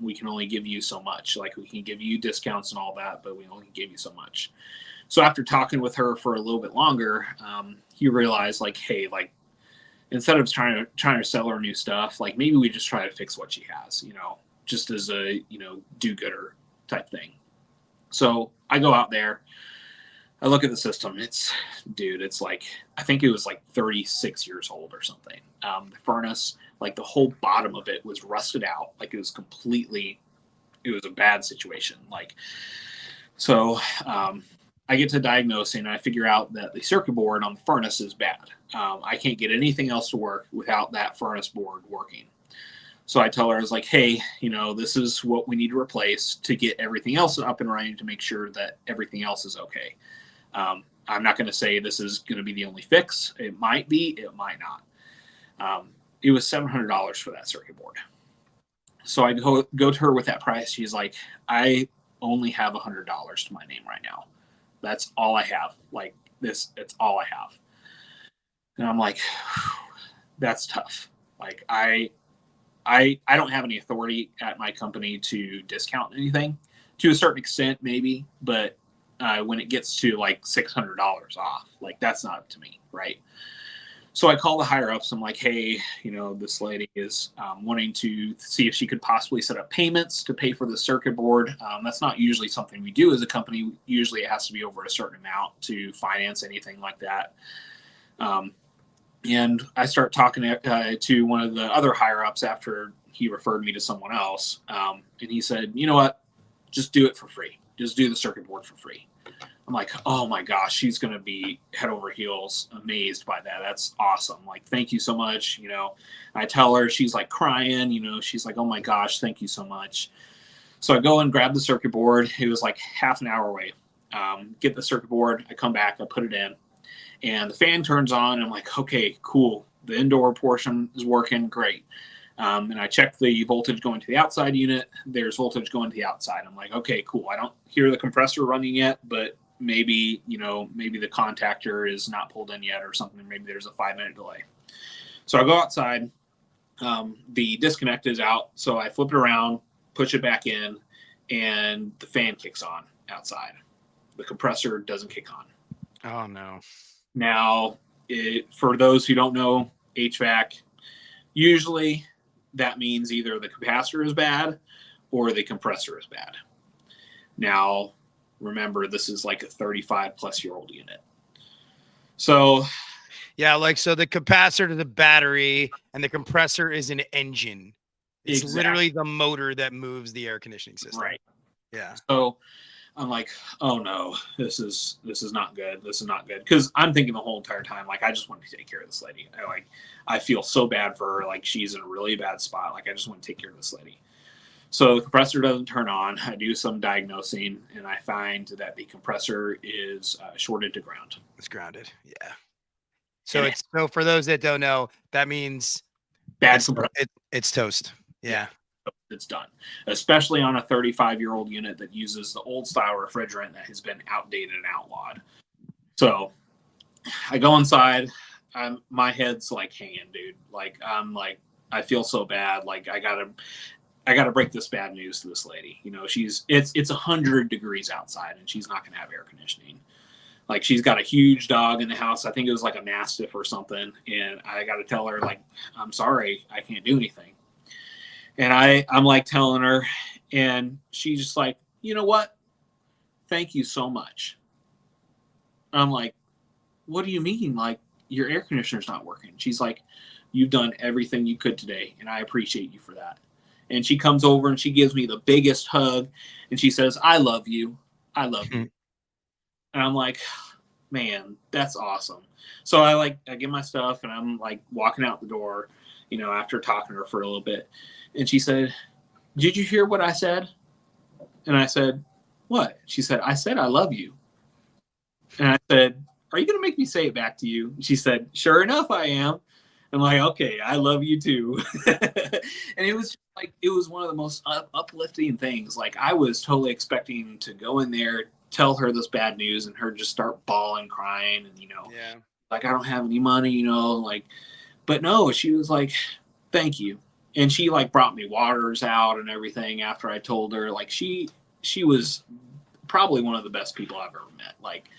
we can only give you so much. Like, we can give you discounts and all that, but we only give you so much." So after talking with her for a little bit longer, he realized, like, hey, like, instead of trying to sell her new stuff, like, maybe we just try to fix what she has, just as a, do-gooder type thing. So I go out there, I look at the system. It's like, I think it was like 36 years old or something. The furnace, like the whole bottom of it was rusted out. Like, it was a bad situation. Like, so I get to diagnosing, and I figure out that the circuit board on the furnace is bad. I can't get anything else to work without that furnace board working. So I tell her, I was like, "Hey, this is what we need to replace to get everything else up and running, to make sure that everything else is okay." I'm not going to say this is going to be the only fix. It might be, it might not. It was $700 for that circuit board. So I go to her with that price. She's like, "I only have $100 to my name right now. That's all I have. Like, it's all I have." And I'm like, that's tough. Like, I don't have any authority at my company to discount anything, to a certain extent, maybe, but when it gets to like $600 off, like, that's not up to me, right? So I call the higher ups. I'm like, "Hey, this lady is wanting to see if she could possibly set up payments to pay for the circuit board. That's not usually something we do as a company. Usually it has to be over a certain amount to finance anything like that." And I start talking to one of the other higher ups after he referred me to someone else. And he said, "You know what? Just do it for free. Just do the circuit board for free." I'm like, "Oh my gosh, she's going to be head over heels amazed by that. That's awesome. Like, thank you so much." I tell her, she's like crying, she's like, "Oh my gosh, thank you so much." So I go and grab the circuit board. It was like half an hour away. Get the circuit board. I come back, I put it in, and the fan turns on. And I'm like, "Okay, cool. The indoor portion is working great." And I checked the voltage going to the outside unit. There's voltage going to the outside. I'm like, "Okay, cool. I don't hear the compressor running yet, but maybe the contactor is not pulled in yet or something. Maybe there's a 5-minute delay." So I go outside. The disconnect is out. So I flip it around, push it back in, and the fan kicks on outside. The compressor doesn't kick on. Oh, no. Now, for those who don't know HVAC, usually that means either the capacitor is bad or the compressor is bad. Now, remember, this is like a 35-plus-year-old unit. So Yeah, like so the capacitor to the battery and the compressor is an engine. It's literally the motor that moves the air conditioning system. Right. Yeah. So I'm like, oh no, this is not good. This is not good. Because I'm thinking the whole entire time, like, I just want to take care of this lady. I feel so bad for her. Like, she's in a really bad spot. Like, I just want to take care of this lady. So the compressor doesn't turn on. I do some diagnosing, and I find that the compressor is shorted to ground. It's grounded. Yeah. So so for those that don't know, that means Bad compressor. It's toast. Yeah. It's done, especially on a 35-year-old unit that uses the old style refrigerant that has been outdated and outlawed. So I go inside. My head's like hanging, dude. Like, I'm like, I feel so bad. Like, I gotta break this bad news to this lady. You know, it's 100 degrees outside and she's not gonna have air conditioning. Like, she's got a huge dog in the house. I think it was like a mastiff or something. And I got to tell her, like, I'm sorry, I can't do anything. And I'm like telling her, and she's just like, you know what? Thank you so much. I'm like, what do you mean? Like, your air conditioner's not working? She's like, you've done everything you could today, and I appreciate you for that. And she comes over and she gives me the biggest hug, and she says, I love you. I love you. And I'm like, man, that's awesome. So I get my stuff and I'm like walking out the door, you know, after talking to her for a little bit. And she said, did you hear what I said? And I said, what? She said, I said, I love you. And I said, are you going to make me say it back to you? And she said, sure enough, I am. I'm like, okay, I love you too. And it was just like, it was one of the most uplifting things. Like, I was totally expecting to go in there, tell her this bad news, and her just start bawling, crying, and, you know, like, I don't have any money, you know, like, but no, she was like, thank you. And she like brought me waters out and everything after I told her. Like, she was probably one of the best people I've ever met. Like,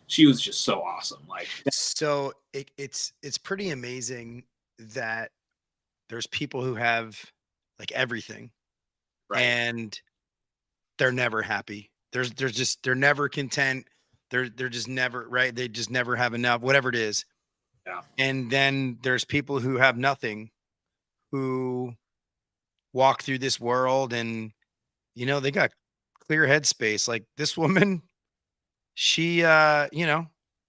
she was just so awesome. Like, so it's pretty amazing that there's people who have like everything, right. and they're never happy. They're never content. They're just never right. They just never have enough, whatever it is. Yeah. And then there's people who have nothing, who walk through this world and, you know, they got clear headspace. Like this woman, she, you know,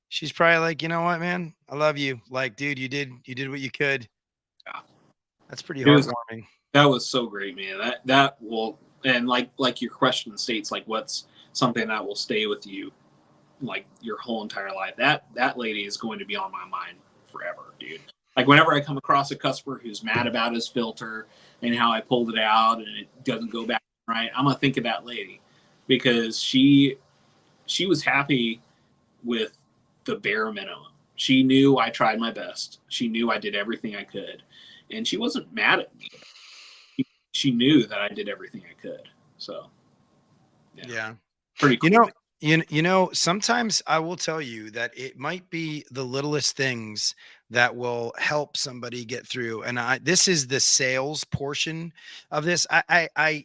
she's probably like, you know what, man, I love you. Like, dude, you did what you could. Yeah. That's pretty heartwarming. That was so great, man. That will, and like your question states, like, what's something that will stay with you like your whole entire life? That lady is going to be on my mind forever, dude. Like, whenever I come across a customer who's mad about his filter and how I pulled it out and it doesn't go back right, I'm gonna think of that lady, because she was happy with the bare minimum. She knew I tried my best. She knew I did everything I could, and she wasn't mad at me. She knew that I did everything I could. So yeah. Pretty cool. You know, sometimes I will tell you that it might be the littlest things that will help somebody get through. And this is the sales portion of this.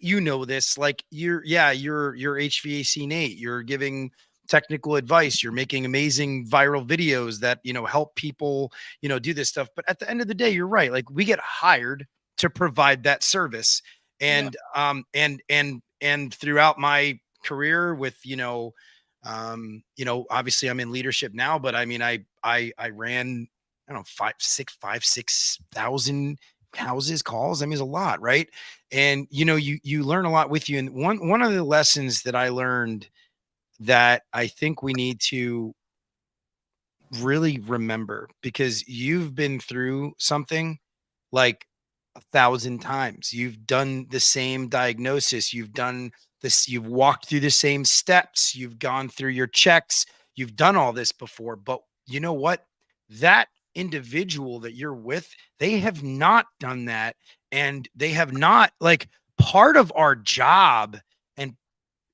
You know this, like you're HVAC Nate. You're giving technical advice. You're making amazing viral videos that, you know, help people, you know, do this stuff. But at the end of the day, you're right. Like, we get hired to provide that service. And, and throughout my career with, you know, obviously I'm in leadership now, but I mean, I ran, I don't know, 6,000 houses calls. I mean, it's a lot. Right. And, you know, you learn a lot with you. And one of the lessons that I learned that I think we need to really remember, because you've been through something like 1,000 times. You've done the same diagnosis. You've done this. You've walked through the same steps. You've gone through your checks. You've done all this before. But you know what? That individual that you're with, they have not done that. And they have not, like, part of our job and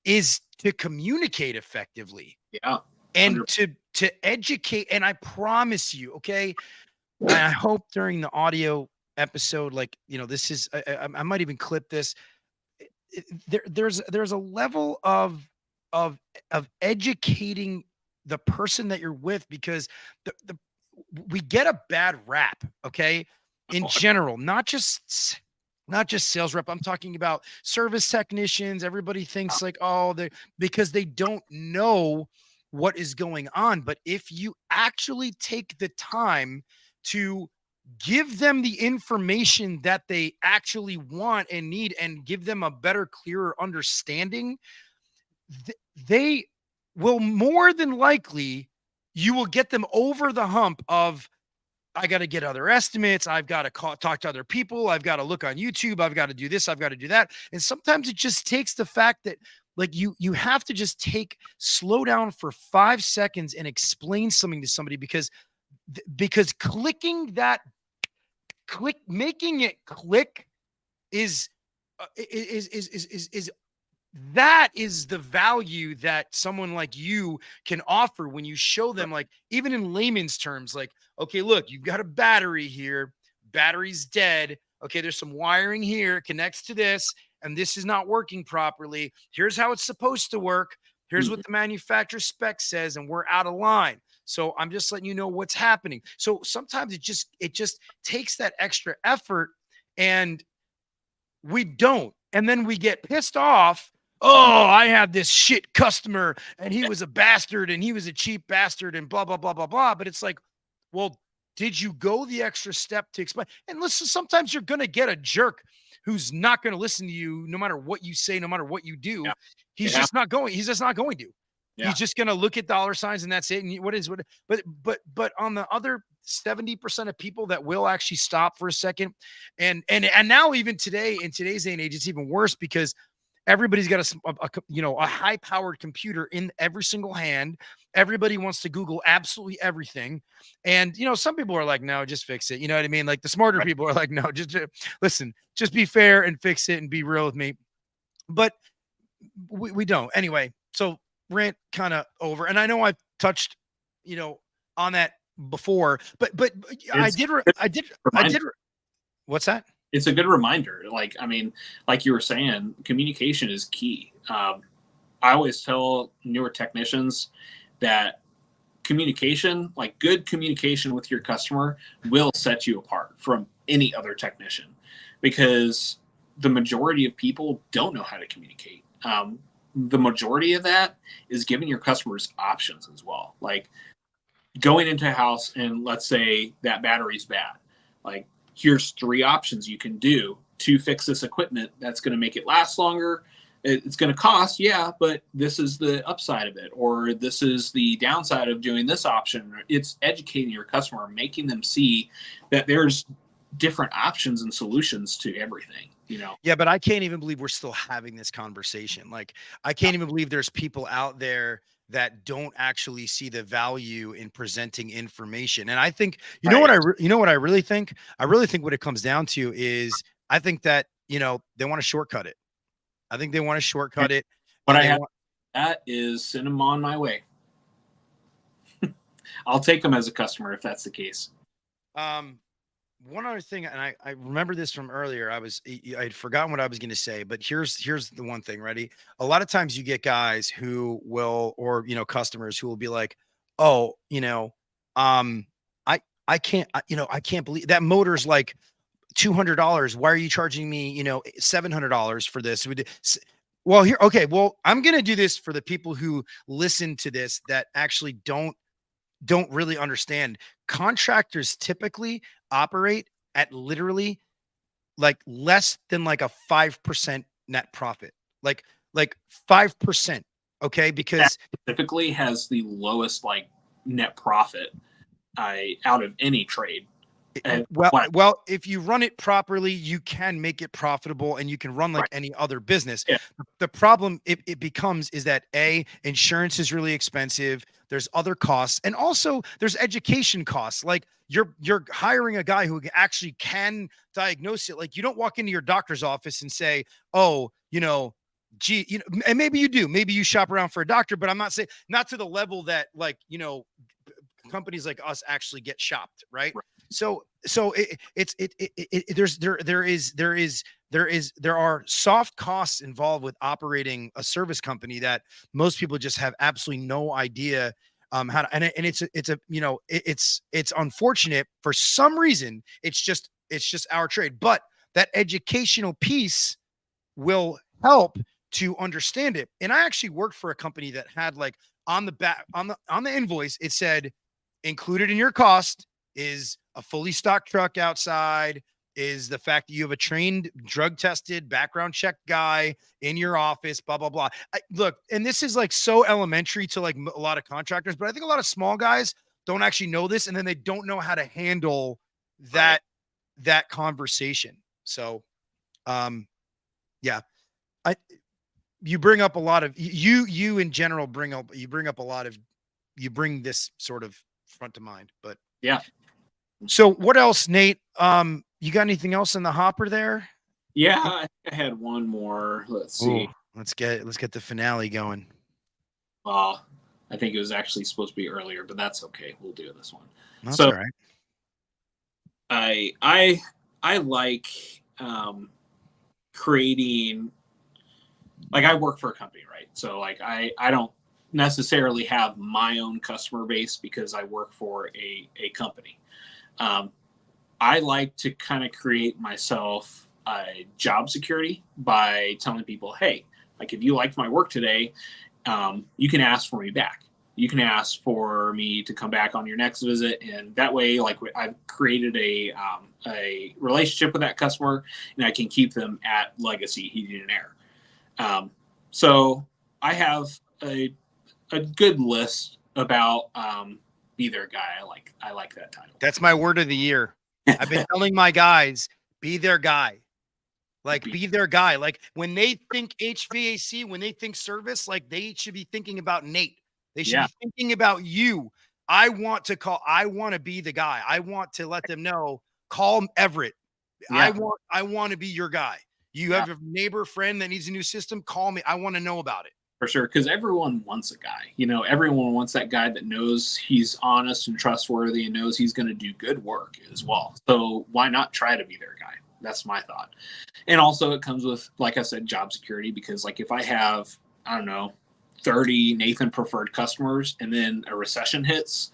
is to communicate effectively. Yeah. And to educate. And I promise you, okay, I hope during the audio episode, like, you know, this is, I might even clip this. There's a level of educating the person that you're with, because we get a bad rap, okay? In general, not just sales rep. I'm talking about service technicians. Everybody thinks like, oh, they, because they don't know what is going on. But if you actually take the time to give them the information that they actually want and need, and give them a better, clearer understanding, they will more than likely, you will get them over the hump of, I got to get other estimates. I've got to talk to other people. I've got to look on YouTube. I've got to do this. I've got to do that. And sometimes it just takes the fact that, like, you have to just slow down for 5 seconds and explain something to somebody, because making it click is that is the value that someone like you can offer when you show them, like, even in layman's terms, like, okay, look, you've got a battery here. Battery's dead. Okay, there's some wiring here. It connects to this, and this is not working properly. Here's how it's supposed to work. Here's what the manufacturer spec says, and we're out of line. So I'm just letting you know what's happening. So sometimes it just takes that extra effort, and we don't. And then we get pissed off. Oh, I had this shit customer, and he was a bastard, and he was a cheap bastard, and blah, blah, blah, blah, blah. But it's like, well, did you go the extra step to explain? And listen, sometimes you're going to get a jerk who's not going to listen to you no matter what you say, no matter what you do. Yeah. He's just not going to. Yeah. He's just going to look at dollar signs, and that's it. And but on the other 70% of people that will actually stop for a second, and now, even today, in today's day and age, it's even worse, because everybody's got a high-powered computer in every single hand. Everybody wants to Google absolutely everything. And, some people are like, no, just fix it. You know what I mean? Like, the smarter people are like, no, just listen, just be fair and fix it and be real with me. But we don't. Anyway, so rant kind of over. And I know I've touched, on that before, but I did. What's that? It's a good reminder. Like, I mean, like you were saying, communication is key. I always tell newer technicians that communication, like good communication with your customer, will set you apart from any other technician, because the majority of people don't know how to communicate. The majority of that is giving your customers options as well. Like, going into a house, and let's say that battery's bad. Like, here's 3 options you can do to fix this equipment that's going to make it last longer. It's going to cost, yeah, but this is the upside of it, or this is the downside of doing this option. It's educating your customer, making them see that there's different options and solutions to everything, Yeah, but I can't even believe we're still having this conversation. Like, I can't even believe there's people out there that don't actually see the value in presenting information. And I think, you know what I really think? I really think what it comes down to is, I think that, they want to shortcut it. I think they want to shortcut it. What I have that is send them on my way. I'll take them as a customer if that's the case. One other thing, and I remember this from earlier. I'd forgotten what I was going to say, but here's the one thing. Ready? A lot of times you get guys who will, or customers who will be like, oh, I can't, I can't believe that motor's like $200. Why are you charging me, $700 for this? Well, here, okay. Well, I'm going to do this for the people who listen to this that actually don't really understand. Contractors typically operate at literally like less than like a 5% net profit, like 5%. Okay. Because that typically has the lowest like net profit out of any trade. Well, if you run it properly, you can make it profitable, and you can run like any other business. Yeah. The problem it becomes is that insurance is really expensive. There's other costs, and also there's education costs. Like, you're hiring a guy who actually can diagnose it. Like, you don't walk into your doctor's office and say, oh, gee, and maybe you do. Maybe you shop around for a doctor, but I'm not saying, not to the level that, like, companies like us actually get shopped, right? So there are soft costs involved with operating a service company that most people just have absolutely no idea how to, and it's a it's unfortunate for some reason. It's just our trade, but that educational piece will help to understand it. And I actually worked for a company that had like on the back on the invoice, it said included in your cost is a fully stocked truck outside, is the fact that you have a trained, drug tested, background check guy in your office, blah, blah, blah. Look, and this is like so elementary to like a lot of contractors, but I think a lot of small guys don't actually know this. And then they don't know how to handle that conversation. So, yeah, you bring up a lot of you in general bring up a lot of, you bring this sort of front to mind, but yeah. So what else, Nate? You got anything else in the hopper there? Yeah, I had one more. Let's see. Ooh, let's get the finale going. I think it was actually supposed to be earlier, but that's okay. We'll do this one. That's all right. I like creating, like, I work for a company, right? So like I don't necessarily have my own customer base because I work for a company. I like to kind of create myself a job security by telling people, hey, like if you liked my work today, you can ask for me back. You can ask for me to come back on your next visit. And that way, like I've created a relationship with that customer and I can keep them at Legacy Heating and Air. So I have a good list about be their guy. I like that title. That's my word of the year. I've been telling my guys, be their guy. Like, be their guy. Like, when they think HVAC, when they think service, like, they should be thinking about Nate. They should be thinking about you. I want to be the guy. I want to let them know, call Everett. Yeah. I want to be your guy. You have a neighbor, friend that needs a new system, call me. I want to know about it. For sure, because everyone wants a guy. Everyone wants that guy that knows he's honest and trustworthy and knows he's going to do good work as well. So why not try to be their guy? That's my thought. And also it comes with, like I said, job security, because like if I have, I don't know, 30 Nathan preferred customers and then a recession hits,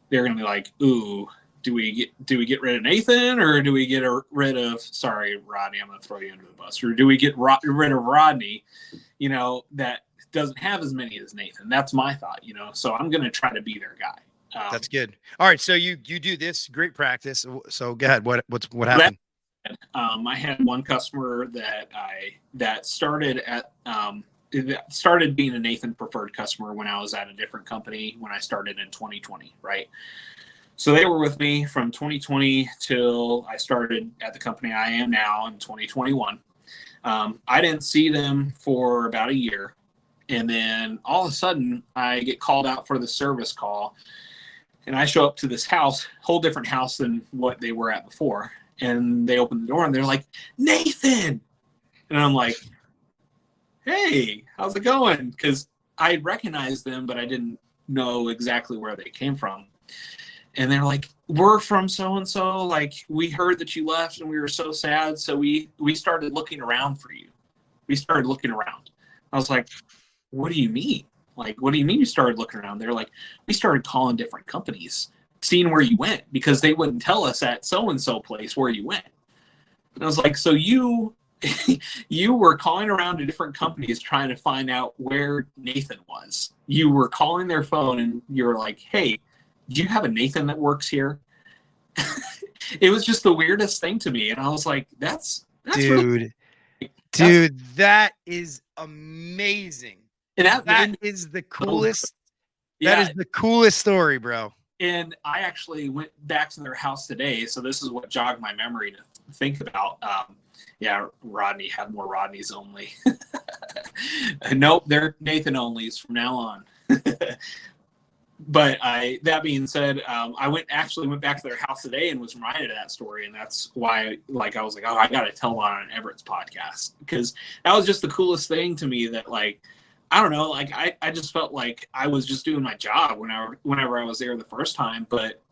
they're going to be like, ooh, do we get rid of Nathan, or do we get rid of, sorry, Rodney, I'm going to throw you under the bus, or do we get rid of Rodney, that doesn't have as many as Nathan? That's my thought, so I'm going to try to be their guy. That's good. All right. So you do this, great practice. So go ahead. What happened? I had one customer that started started being a Nathan preferred customer when I was at a different company when I started in 2020. Right. So they were with me from 2020 till I started at the company I am now in 2021. I didn't see them for about a year. And then all of a sudden I get called out for the service call, and I show up to this house, whole different house than what they were at before. And they open the door and they're like, Nathan. And I'm like, hey, how's it going? Because I recognized them, but I didn't know exactly where they came from. And they're like, we're from so-and-so. Like, we heard that you left and we were so sad. So we started looking around for you. We started looking around. I was like, what do you mean? Like, what do you mean you started looking around? They're like, we started calling different companies, seeing where you went, because they wouldn't tell us at so-and-so place where you went. And I was like, so you were calling around to different companies trying to find out where Nathan was. You were calling their phone and you were like, hey, do you have a Nathan that works here? It was just the weirdest thing to me. And I was like, that's dude, really, dude, that is amazing. And that is the coolest. Yeah. That is the coolest story, bro. And I actually went back to their house today. So this is what jogged my memory to think about. Rodney had more Rodneys only. Nope, they're Nathan onlys from now on. But that being said, I went back to their house today and was reminded of that story. And that's why, I was like, oh, I got to tell on Everett's podcast, because that was just the coolest thing to me. That, I don't know, I just felt like I was just doing my job whenever I was there the first time, but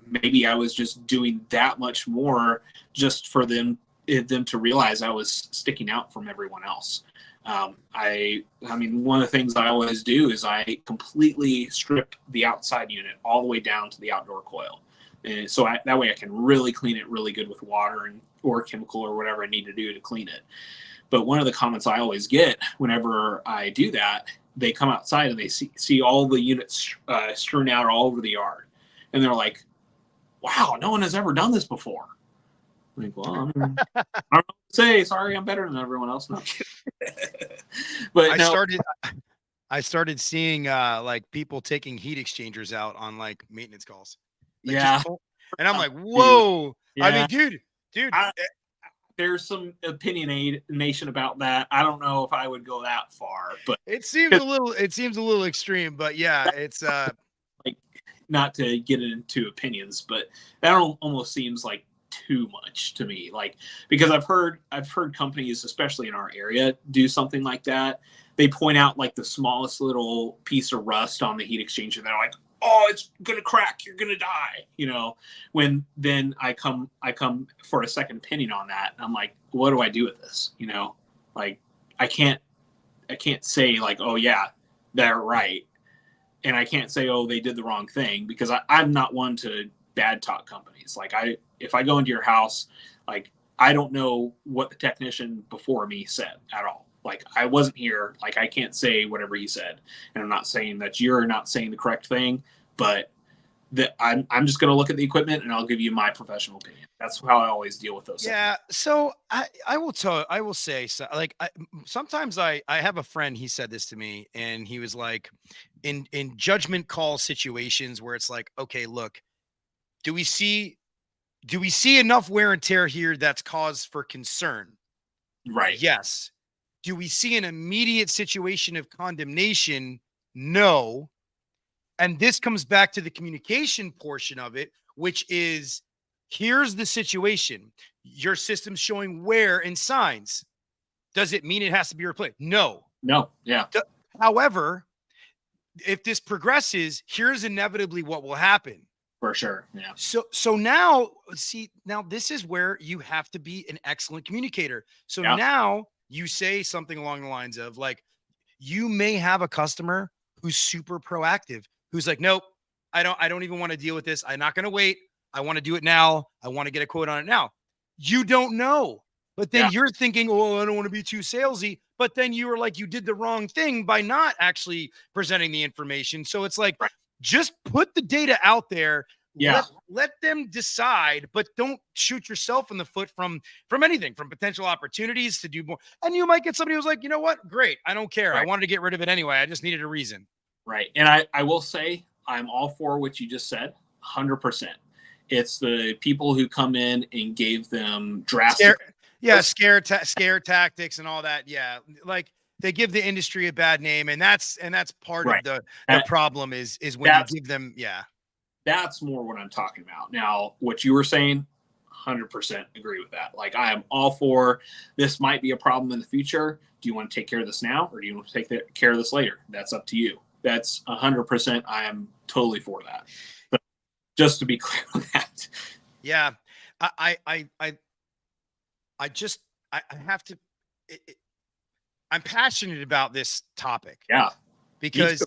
maybe I was just doing that much more just for them to realize I was sticking out from everyone else. I mean, one of the things I always do is I completely strip the outside unit all the way down to the outdoor coil. And so that way I can really clean it really good with water or chemical or whatever I need to do to clean it. But one of the comments I always get whenever I do that, they come outside and they see all the units strewn out all over the yard. And they're like, wow, no one has ever done this before. I'm like, well, I don't know what to say. Sorry, I'm better than everyone else. No. But I started seeing like people taking heat exchangers out on like maintenance calls. Like, yeah. And I'm like, whoa. Yeah. I mean, dude. There's some opinionation about that. I don't know if I would go that far, but it seems a little extreme, but yeah, it's like, not to get into opinions, but that almost seems like too much to me. Like, because I've heard companies, especially in our area, do something like that. They point out like the smallest little piece of rust on the heat exchanger. They're like, oh, it's gonna crack, you're gonna die, when then I come for a second opinion on that, and I'm like, what do I do with this? Like, I can't say like, oh yeah, they're right, and I can't say, oh, they did the wrong thing, because I'm not one to bad talk companies. Like, if I go into your house, like, I don't know what the technician before me said at all. Like, I wasn't here. Like, I can't say whatever he said. And I'm not saying that you're not saying the correct thing, but I'm just going to look at the equipment and I'll give you my professional opinion. That's how I always deal with those. Yeah. Things. So I will say, so, like, sometimes I have a friend, he said this to me, and he was like, in judgment call situations where it's like, okay, look, do we see enough wear and tear here that's cause for concern? Right. Yes. Do we see an immediate situation of condemnation? No. And this comes back to the communication portion of it, which is, here's the situation. Your system's showing wear and signs. Does it mean it has to be replaced? No. No. Yeah. However, if this progresses, here's inevitably what will happen. For sure. Yeah. So now this is where you have to be an excellent communicator. So now you say something along the lines of, like, you may have a customer who's super proactive, who's like, nope, I don't even want to deal with this. I'm not going to wait. I want to do it now. I want to get a quote on it now. You don't know. But then you're thinking, oh, I don't want to be too salesy. But then you were like, you did the wrong thing by not actually presenting the information. So it's like, just put the data out there. Yeah. Let them decide, but don't shoot yourself in the foot from anything, from potential opportunities to do more. And you might get somebody who's like, you know what? Great. I don't care. Right. I wanted to get rid of it anyway. I just needed a reason. Right. And I will say, I'm all for what you just said. 100%. It's the people who come in and gave them drastic. Scare tactics and all that. Yeah. Like, they give the industry a bad name, and that's part of the problem is when you give them. Yeah. That's more what I'm talking about. Now, what you were saying, 100% agree with that. Like, I am all for, this might be a problem in the future. Do you want to take care of this now, or do you want to take care of this later? That's up to you. That's 100%. I am totally for that. But just to be clear on that. Yeah. I have to, I'm passionate about this topic. Yeah. Because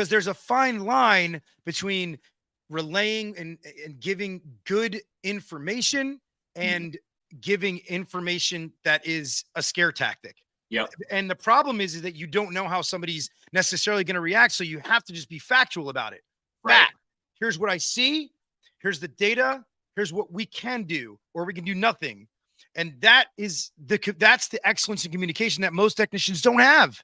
there's a fine line between relaying and giving good information and giving information that is a scare tactic. Yeah. And the problem is that you don't know how somebody's necessarily going to react. So you have to just be factual about it. Right. Fact. Here's what I see. Here's the data. Here's what we can do, or we can do nothing. And that's the excellence in communication that most technicians don't have.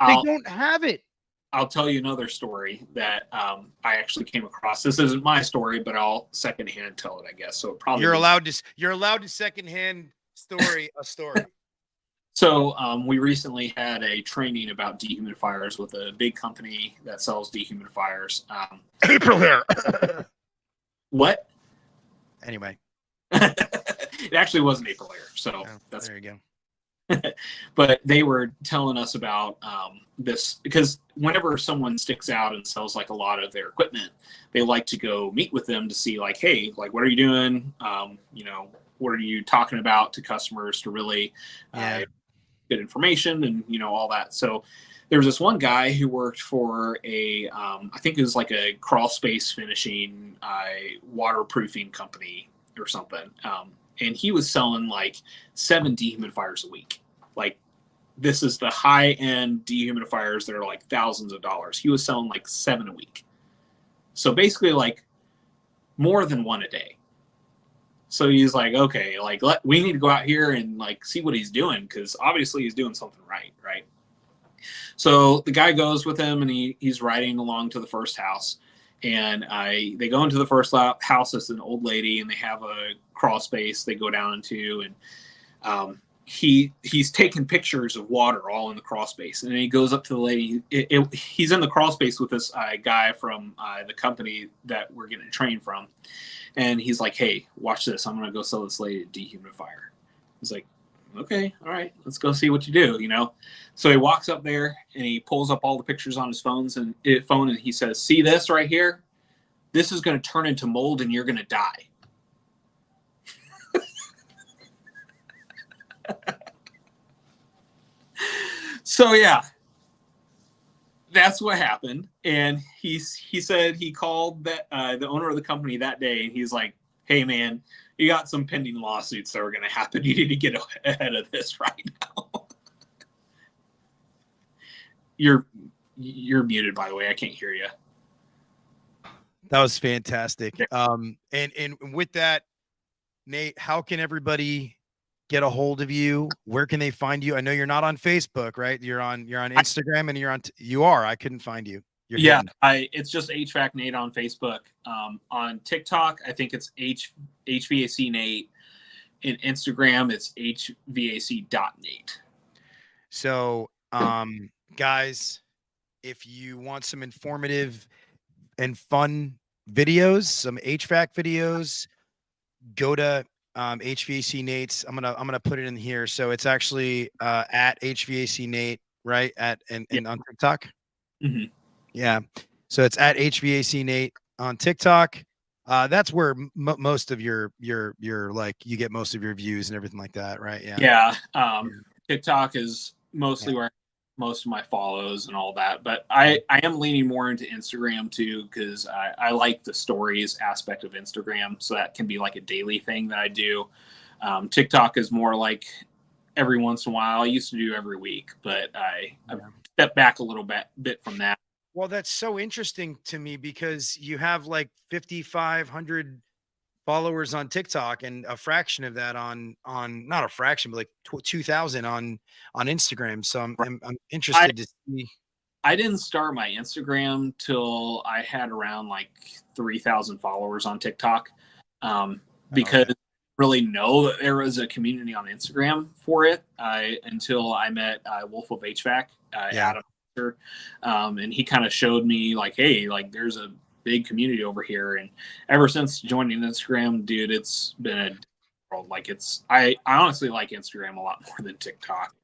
They don't have it. I'll tell you another story that I actually came across. This isn't my story, but I'll secondhand tell it, I guess. So it probably you're allowed to secondhand a story. So we recently had a training about dehumidifiers with a big company that sells dehumidifiers. April here. What? Anyway. It actually wasn't April Air, so that's there you go. But they were telling us about this, because whenever someone sticks out and sells like a lot of their equipment, they like to go meet with them to see, like, hey, like, what are you doing? What are you talking about to customers to really good information and, you know, all that. So there was this one guy who worked for I think it was like a crawl space finishing, waterproofing company or something. And he was selling like 7 dehumidifiers a week. Like, this is the high end dehumidifiers that are like thousands of dollars. He was selling like 7 a week. So basically like more than 1 a day. So he's like, okay, like we need to go out here and like see what he's doing, because obviously he's doing something right. So the guy goes with him, and he's riding along to the first house, and they go into the first house. It's an old lady, and they have a crawl space they go down into, and he's taking pictures of water all in the crawl space, and then he goes up to the lady. He's in the crawl space with this guy from the company that we're getting trained from, and he's like, hey, watch this, I'm gonna go sell this lady a dehumidifier. He's like, okay, all right, let's go see what you do, you know. So he walks up there and he pulls up all the pictures on his phone, and he says, see this right here, this is going to turn into mold and you're going to die. So yeah, that's what happened. And he said he called the owner of the company that day, and he's like, hey man, you got some pending lawsuits that are going to happen. You need to get ahead of this right now. You're muted, by the way. I can't hear you. That was fantastic. And with that, Nate, how can everybody get a hold of you? Where can they find you? I know you're not on Facebook, right? You're on Instagram, and you are. I couldn't find you. Yeah, it's just HVAC Nate on Facebook. On TikTok, I think it's HVAC Nate. In Instagram, it's HVAC.Nate. So, guys, if you want some informative and fun videos, some HVAC videos, go to HVAC Nate's. I'm gonna put it in here. So it's actually at HVAC Nate, right? And on TikTok. Mm-hmm. Yeah. So it's at HVAC Nate on TikTok. That's where most of your like, you get most of your views and everything like that, right? Yeah. TikTok is mostly where most of my follows and all that, but I am leaning more into Instagram too, because I like the stories aspect of Instagram, so that can be like a daily thing that I do. TikTok is more like every once in a while. I used to do every week, but I've stepped back a little bit from that. Well, that's so interesting to me, because you have like 5,500 followers on TikTok, and a fraction of that on not a fraction, but like 2,000 on Instagram. So I'm interested to see. I didn't start my Instagram till I had around like 3,000 followers on TikTok, because I really know that there was a community on Instagram for it until I met Wolf of HVAC, Adam. And he kind of showed me like, hey, like there's a big community over here. And ever since joining Instagram, dude, it's been a world. Like I honestly like Instagram a lot more than TikTok.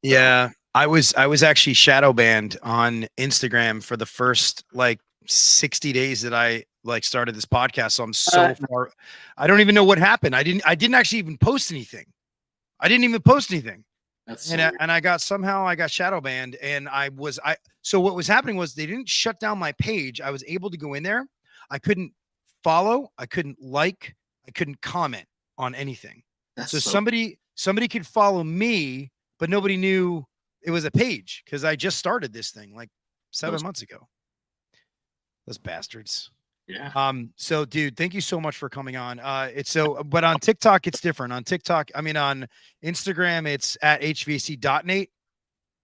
Yeah. I was actually shadow banned on Instagram for the first like 60 days that I like started this podcast. So I'm so far. I don't even know what happened. I didn't actually even post anything. I didn't even post anything. And I got shadow banned, and so what was happening was they didn't shut down my page. I was able to go in there. I couldn't follow. I couldn't like. I couldn't comment on anything. So somebody could follow me, but nobody knew it was a page, because I just started this thing like 7 months ago. Those bastards. Yeah. So dude, thank you so much for coming on. But on TikTok, it's different. On Instagram, it's at HVAC.Nate.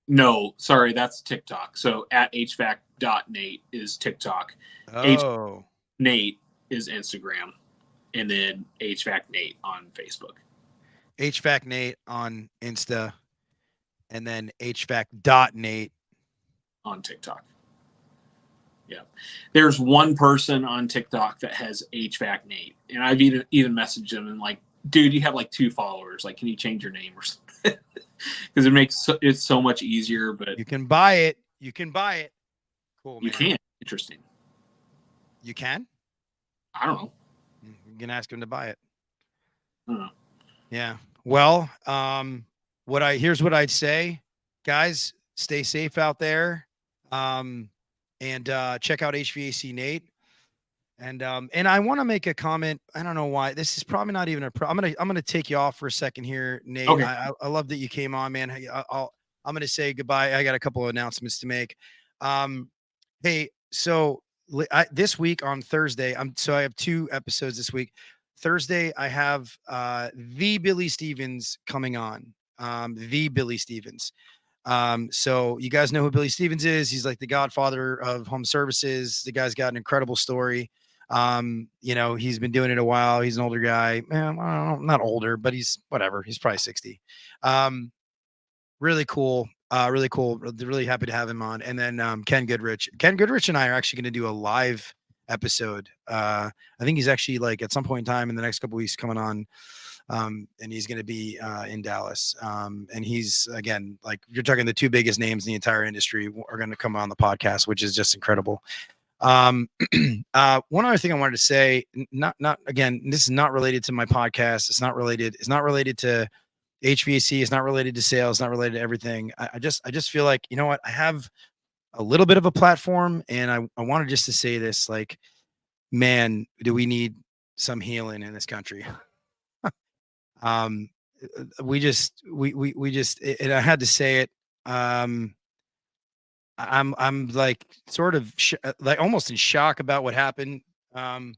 No, sorry, that's TikTok. So at HVAC.Nate is TikTok. Oh. Nate is Instagram, and then HVAC Nate on Facebook. HVAC Nate on Insta, and then HVAC.Nate on TikTok. Yeah. There's one person on TikTok that has HVAC Nate, and I've even messaged him and like, dude, you have like 2 followers. Like, can you change your name or something? Because it makes it so much easier. But you can buy it. You can buy it. Cool. Man. You can. Interesting. You can? I don't know. You can ask him to buy it. I don't know. Yeah. Well, here's what I'd say, guys, stay safe out there. And check out HVAC Nate. And I want to make a comment. I don't know why. This is probably not even I'm gonna take you off for a second here, Nate. Okay. I love that you came on, man. I'm gonna say goodbye. I got a couple of announcements to make. Hey, so this week on Thursday, I have 2 episodes this week. Thursday, I have the Billy Stevens coming on. The Billy Stevens. So you guys know who Billy Stevens is. He's like the godfather of home services. The guy's got an incredible story. He's been doing it a while. He's an older guy. Man, I don't know, not older, but he's whatever. He's probably 60. Really cool. Really cool. Really happy to have him on. And then Ken Goodrich. Ken Goodrich and I are actually going to do a live episode. I think he's actually like at some point in time in the next couple weeks coming on. And he's going to be in Dallas. And he's, again, like you're talking the 2 biggest names in the entire industry are going to come on the podcast, which is just incredible. One other thing I wanted to say, not again, this is not related to my podcast. It's not related to HVAC. It's not related to sales. It's not related to everything. I just feel like, you know what? I have a little bit of a platform, and I wanted just to say this, like, man, do we need some healing in this country? We just, and I had to say it. I'm like sort of like almost in shock about what happened. With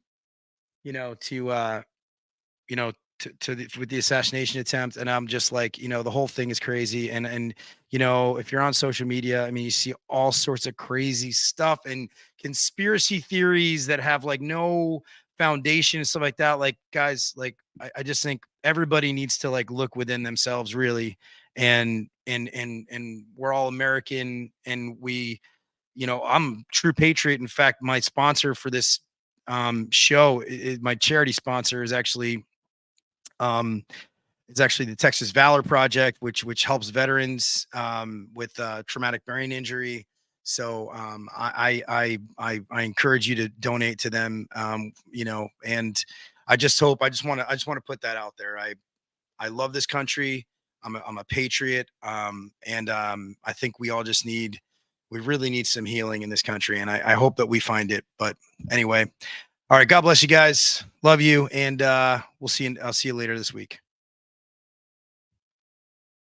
the assassination attempt, and I'm just like, the whole thing is crazy. And if you're on social media, I mean, you see all sorts of crazy stuff and conspiracy theories that have like no foundation and stuff like that. Like, guys, like I just think everybody needs to like look within themselves, really. And we're all American, and I'm a true patriot. In fact, my sponsor for this show, my charity sponsor is actually it's actually the Texas Valor Project, which helps veterans with traumatic brain injury. So I encourage you to donate to them. And I just want to put that out there. I love this country. I'm a patriot. And I think we really need some healing in this country. And I hope that we find it. But anyway, all right. God bless you guys. Love you. And I'll see you later this week.